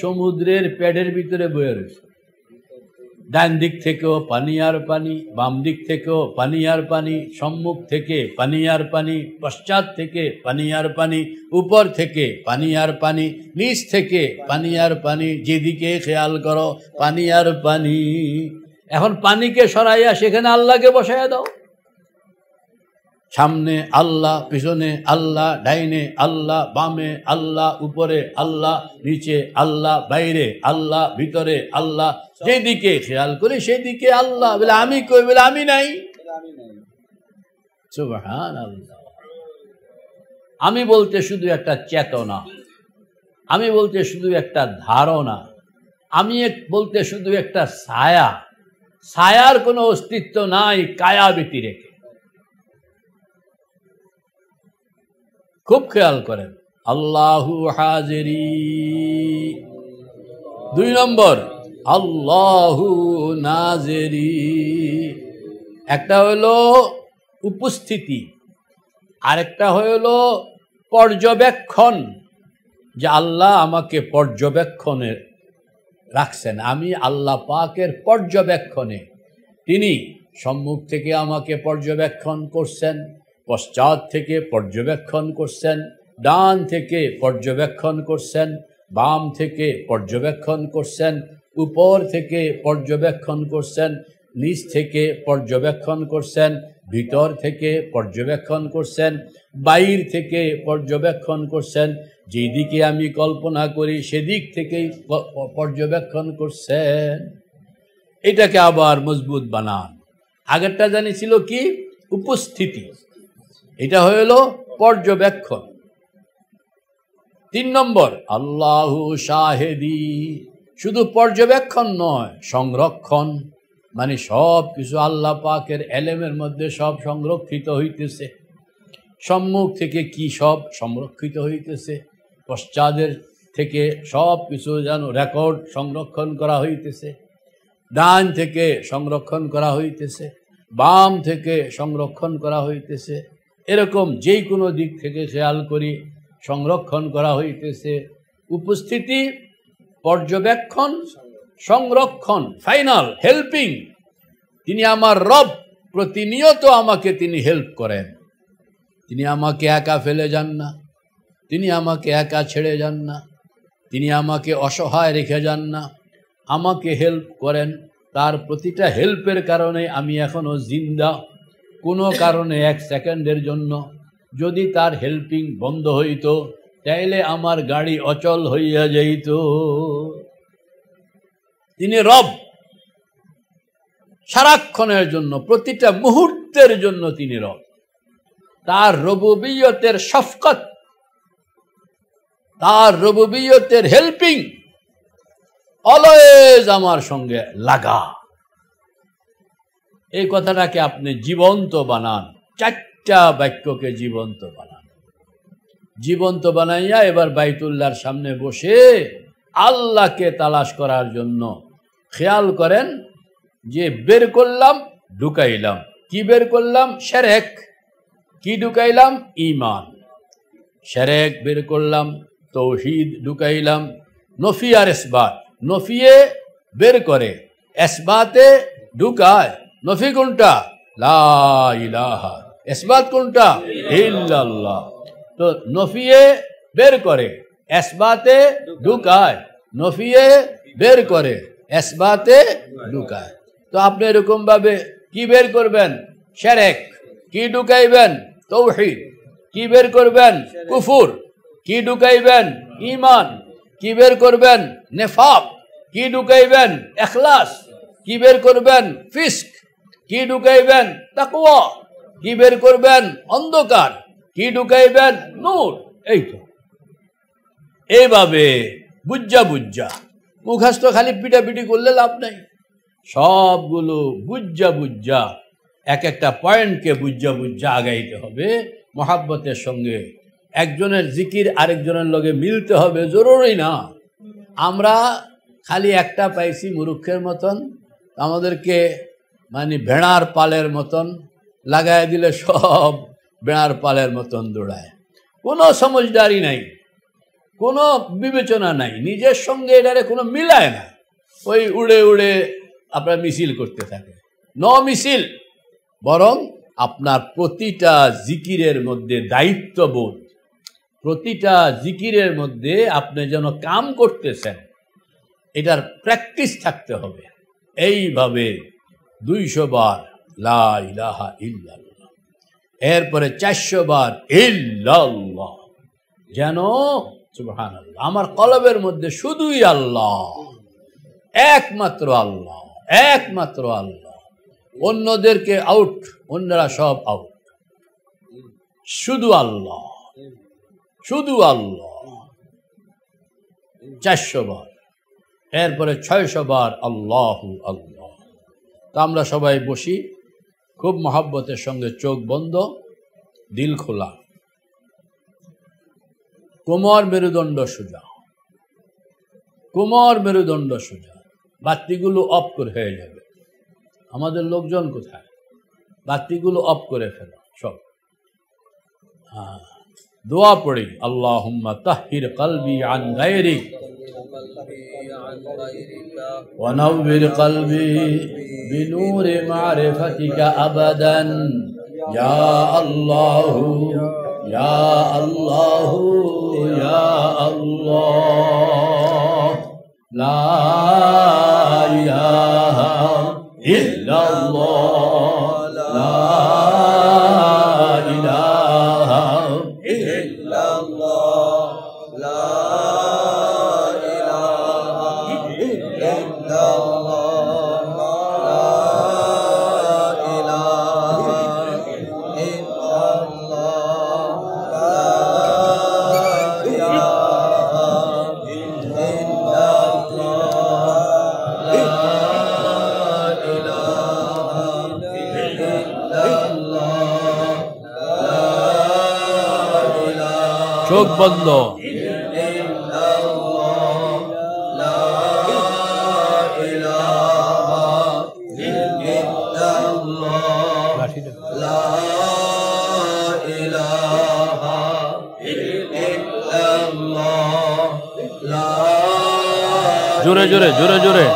সমুদ্রের পেটের ভিতরে বয়ে রয়েছো। ডান দিক থেকেও পানি আর পানি, বাম দিক থেকেও পানি আর পানি, সম্মুখ থেকে পানি আর পানি, পশ্চাৎ থেকে পানি আর পানি, উপর থেকে পানি আর পানি, নিচ থেকে পানি আর পানি, যেদিকে খেয়াল করো পানি আর পানি। এখন পানিকে সরাইয়া সেখানে আল্লাহকে বসাইয়া দাও। সামনে আল্লাহ, পিছনে আল্লাহ, ডাইনে আল্লাহ, বামে আল্লাহ, উপরে আল্লাহ, নিচে আল্লাহ, বাইরে আল্লাহ, ভিতরে আল্লাহ। যেদিকে খেয়াল করি সেদিকে আল্লাহ। বলে আমি কই? বলে আমি নাই। সুবহানাল্লাহ। আমি বলতে শুধু একটা চেতনা, আমি বলতে শুধু একটা ধারণা, আমি বলতে শুধু একটা ছায়া। ছায়ার কোনো অস্তিত্ব নাই কায়া ব্যতিরেকে। খুব খেয়াল করেন, আল্লাহু হাজিরি। 2 নম্বর, আল্লাহু নাজিরি। একটা হলো উপস্থিতি, আরেকটা হলো পর্যবেক্ষণ, যে আল্লাহ আমাকে পর্যবেক্ষণে রাখছেন। আমি আল্লাহ পাকের পর্যবেক্ষণে। তিনি সম্মুখ থেকে আমাকে পর্যবেক্ষণ করছেন, পশ্চাৎ থেকে পর্যবেক্ষণ করছেন, ডান থেকে পর্যবেক্ষণ করছেন, বাম থেকে পর্যবেক্ষণ করছেন, উপর থেকে পর্যবেক্ষণ করছেন, নিচ থেকে পর্যবেক্ষণ করছেন, ভিতর থেকে পর্যবেক্ষণ করছেন, বাইর থেকে পর্যবেক্ষণ করছেন। যেদিকে আমি কল্পনা করি সেদিক থেকেই পর্যবেক্ষণ করছেন। এটাকে আবার মজবুত বানান। আগেরটা জানিছিল কি? উপস্থিতি। এটা হইল পর্যবেক্ষণ। 3 নম্বর, আল্লাহু শাহেদি। শুধু পর্যবেক্ষণ নয়, সংরক্ষণ। মানে সব কিছু আল্লাহ পাকের এলেমের মধ্যে সব সংরক্ষিত হইতেছে। সম্মুখ থেকে কি সব সংরক্ষিত হইতেছে, পশ্চাদের থেকে সব কিছু যেন রেকর্ড সংরক্ষণ করা হইতেছে, ডান থেকে সংরক্ষণ করা হইতেছে, বাম থেকে সংরক্ষণ করা হইতেছে। এরকম যে কোনো দিক থেকে খেয়াল করি সংরক্ষণ করা হইতেছে। উপস্থিতি, পর্যবেক্ষণ, সংরক্ষণ, ফাইনাল হেল্পিং। তিনি আমার রব, প্রতিনিয়ত আমাকে তিনি হেল্প করেন। তিনি আমাকে একা ফেলে যান না, তিনি আমাকে একা ছেড়ে যান না, তিনি আমাকে অসহায় রেখে যান না, আমাকে হেল্প করেন। তার প্রতিটা হেল্পের কারণে আমি এখনো জিন্দা। কোনো কারণে 1 সেকেন্ডের জন্য যদি তার হেল্পিং বন্ধ হইত, তাইলে আমার গাড়ি অচল হইয়া যাইত। তিনি রব, সারাক্ষণের জন্য, প্রতিটা মুহূর্তের জন্য তিনি রব। তার রুবুবিয়তের শফকত, তার রুবুবিয়তের হেল্পিং অলওয়েজ আমার সঙ্গে লাগা। এই কথাটাকে আপনি জীবন্ত বানান, 4টা বাক্যকে জীবন্ত বানান। জীবন্ত বানাইয়া এবার বাইতুল্লাহর সামনে বসে আল্লাহকে তালাশ করার জন্য খেয়াল করেন যে বের করলাম, ঢুকাইলাম। কি বের করলাম? শিরক। কি ঢুকাইলাম? ঈমান। শিরক বের করলাম, তৌহিদ ঢুকাইলাম। নফি আর ইসবাত, নফিয়ে বের করে, ইসবাতে ঢুকায়। নফি কোনটা? লা ইলাহা। ইসবাত কোনটা? ইল্লাল্লাহ। তো নফিয়ে বের করে, ইসবাতে ঢুকায়। নফিয়ে বের করে, ইসবাতে ঢুকায়। তো আপনি এরকম ভাবে কি বের করবেন? শিরক। কি ঢুকাইবেন? তৌহিদ। কি বের করবেন? কুফর। কি ঢুকাইবেন? ঈমান। কি বের করবেন? নিফাক। কি ঢুকাইবেন? ইখলাস। কি বের করবেন? ফিস্ক। কি ঢুকাইবেন? তাকওয়া। কি বের করবেন? অন্ধকার। কি ঢুকাইবেন? নূর। এই তো এইভাবে বুজ্জা বুজ্জা, মুখস্থ খালি পিটাপিটি করলে লাভ নাই। সবগুলো বুজ্জা বুজ্জা, এক একটা পয়েন্টকে বুজ্জা বুজ্জা আগাইতে হবে মহাব্বতের সঙ্গে। একজনের জিকির আরেকজনের লগে মিলতে হবে, জরুরি না। আমরা খালি একটা পাইছি মুরুক্ষের মতন, আমাদেরকে মানে ভেড়ার পালের মতন লাগাই দিলে সব ভেড়ার পালের মতন দৌড়ায়। কোনো সমঝদারি নাই, কোনো বিবেচনা নাই, নিজের সঙ্গে এটারে কোনো মিলায় না। ওই উড়ে উড়ে আপনার মিছিল করতে থাকে। মিছিল, বরং আপনার প্রতিটা জিকিরের মধ্যে দায়িত্ববোধ, প্রতিটা জিকিরের মধ্যে আপনি যেন কাম করতেছেন এটার প্র্যাকটিস থাকতে হবে। এইভাবে 200 বার লা ইলাহা ইল্লাল্লাহ, এরপরে 400 বার ইল্লাল্লাহ, যেন সুবহানাল্লাহ আমার কলবের মধ্যে শুধুই আল্লাহ, একমাত্র আল্লাহ, একমাত্র আল্লাহ। অন্যদেরকে আউট, অন্যরা সব আউট, শুধু আল্লাহ, শুধু আল্লাহ। 400 বার, এরপরে 600 বার আল্লাহু আল্লাহ। তা আমরা সবাই বসি, খুব মহাব্বতের সঙ্গে চোখ বন্ধ, দিল খোলা, কোমর মেরুদণ্ড সোজা, কোমর মেরুদণ্ড সোজা। বাতিগুলো অফ করে হয়ে যাবে। আমাদের লোকজন কোথায়? বাতিগুলো অফ করে ফেলো সব। দোয়া পড়ি, আল্লাহুম্মা তাহহির কলবি আন গায়রিক ওয়া নাওবির কলবি বিনূরি মারিফাতিকা আবাদান ইয়া আল্লাহু ইয়া আল্লাহু ইয়া আল্লাহ। লা ইলাহা ইল্লাল্লাহ, লা ইলাহা ইল্লাল্লাহ, লা ইলাহা ইল্লাল্লাহ, লা ইলাহা ইল্লাল্লাহ, লা ইলাহা ইল্লাল্লাহ। চোখ বন্ধ। জোরে জোরে জোরে জোরে।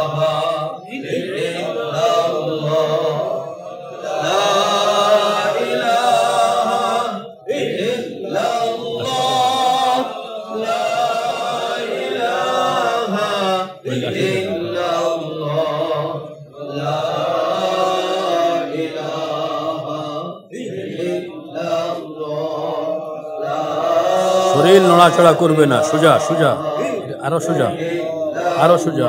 শরীর নড়াচড়া করবে না, সোজা সোজা, আরো সোজা, আরো সোজা।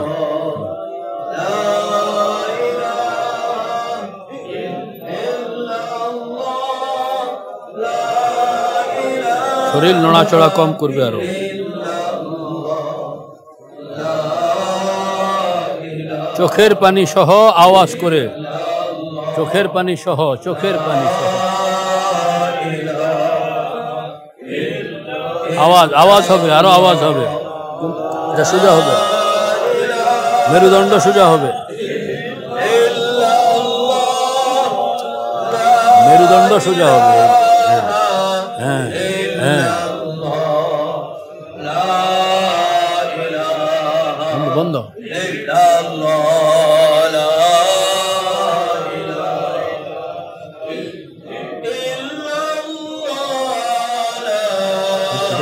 শরীর নড়াচড়া কম করবে আরো। চোখের পানি সহ আওয়াজ করে, চোখের পানি সহ, চোখের পানি সহ আওয়াজ, আওয়াজ হবে, আরো আওয়াজ হবে। এটা সোজা হবে, মেরুদণ্ড সোজা হবে, মেরুদণ্ড সোজা হবে। হ্যাঁ হ্যাঁ, বন্ধ।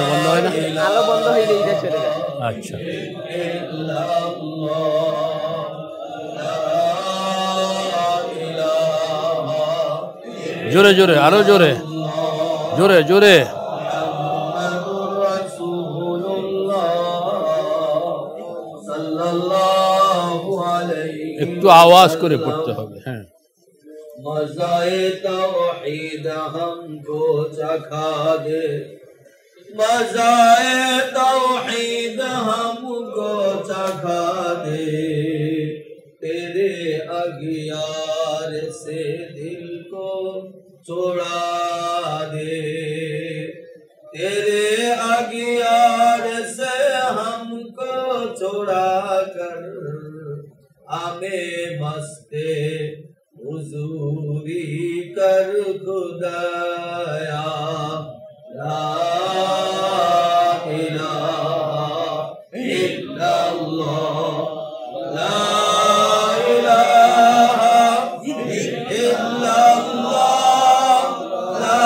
বন্ধ হয় না, আলো বন্ধ হইলে এটা চলে যায়। আচ্ছা, জোরে জোরে, আরো জোরে, জোরে জোরে। একটু আওয়াজ করে পড়তে হবে। হ্যাঁ, मज़ाए तौहीद हमको चखा दे, मज़ाए तौहीद हमको चखा दे, तेरे अगियार से दिल को चुरा दे, तेरे अगियार से हमको चुरा कर हमें मस्ते हुजूरी कर खुदाया, ला इलाहा इल्लल्लाह, ला इलाहा इल्लल्लाह, ला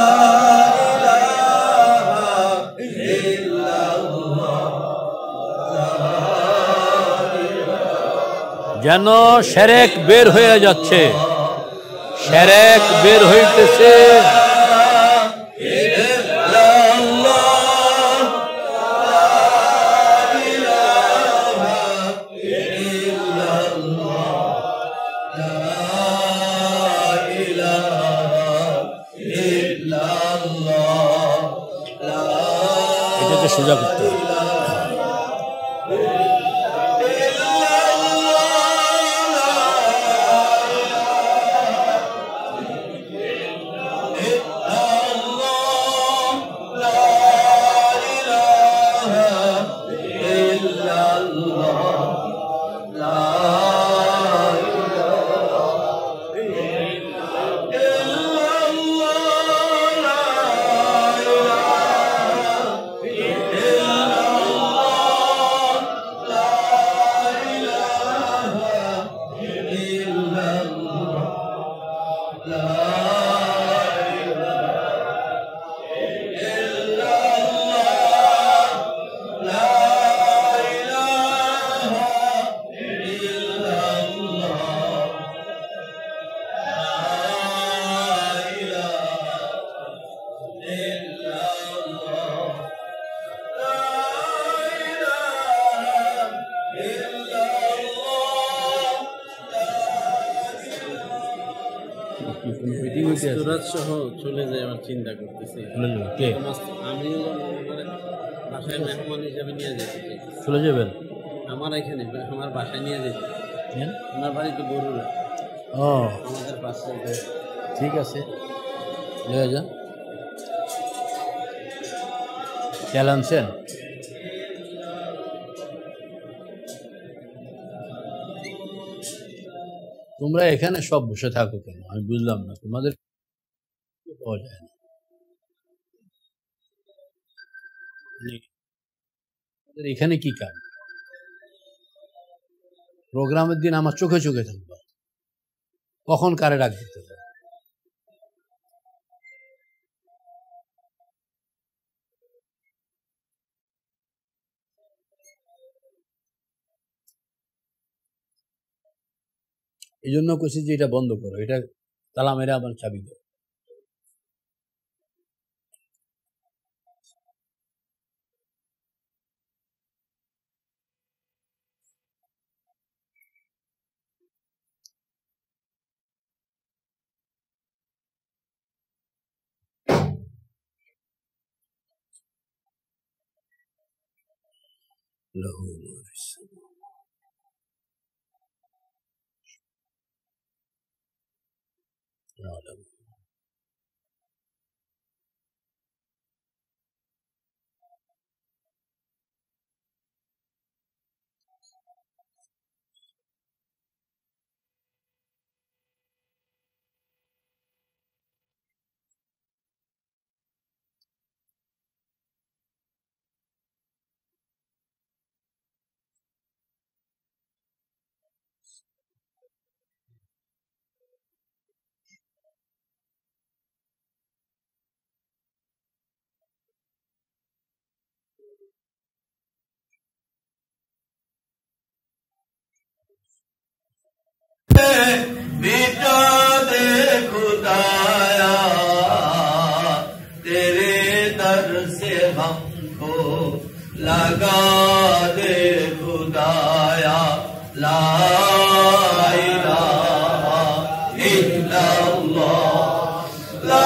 इलाहा इल्लल्लाह। যেন সেরেক বের হয়ে যাচ্ছে, সেরেক বের হইতেছে। এটাকে সোজা করতে হবে। সুরাত সহ চলে যায় আমার চিন্তা করতেছি। আমিও বাসায় মেহমান হিসাবে নিয়ে যেতে চাই। চলে যাবেন আমার এখানে, আমার বাসায় নিয়ে যেতে। আমার বাড়ি তো বড়ুরা, ও আমাদের পাশে। ঠিক আছে, লয়ে যা। তেল আনছেন? তোমরা এখানে সব বসে থাকো কেন আমি বুঝলাম না, তোমাদের পাওয়া যায় না। এখানে কি কাজ? প্রোগ্রামের দিন আমার চোখে চোখে থাকবো, কখন কারে ডাক দিতে হবে। এই জন্য কইছি যে এটা বন্ধ করো, এটা তালা মেরে আবার চাবি দাও। लहू मा फिस समावात। बेटा दे खुदाया तेरे दर से हमको लगा दे खुदाया ला इलाहा इल्लल्लाह ला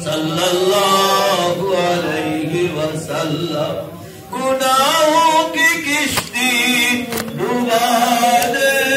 सल्लल्लाहु अलैहि वसल्लम गुनाहों की किश्ती डुबा दे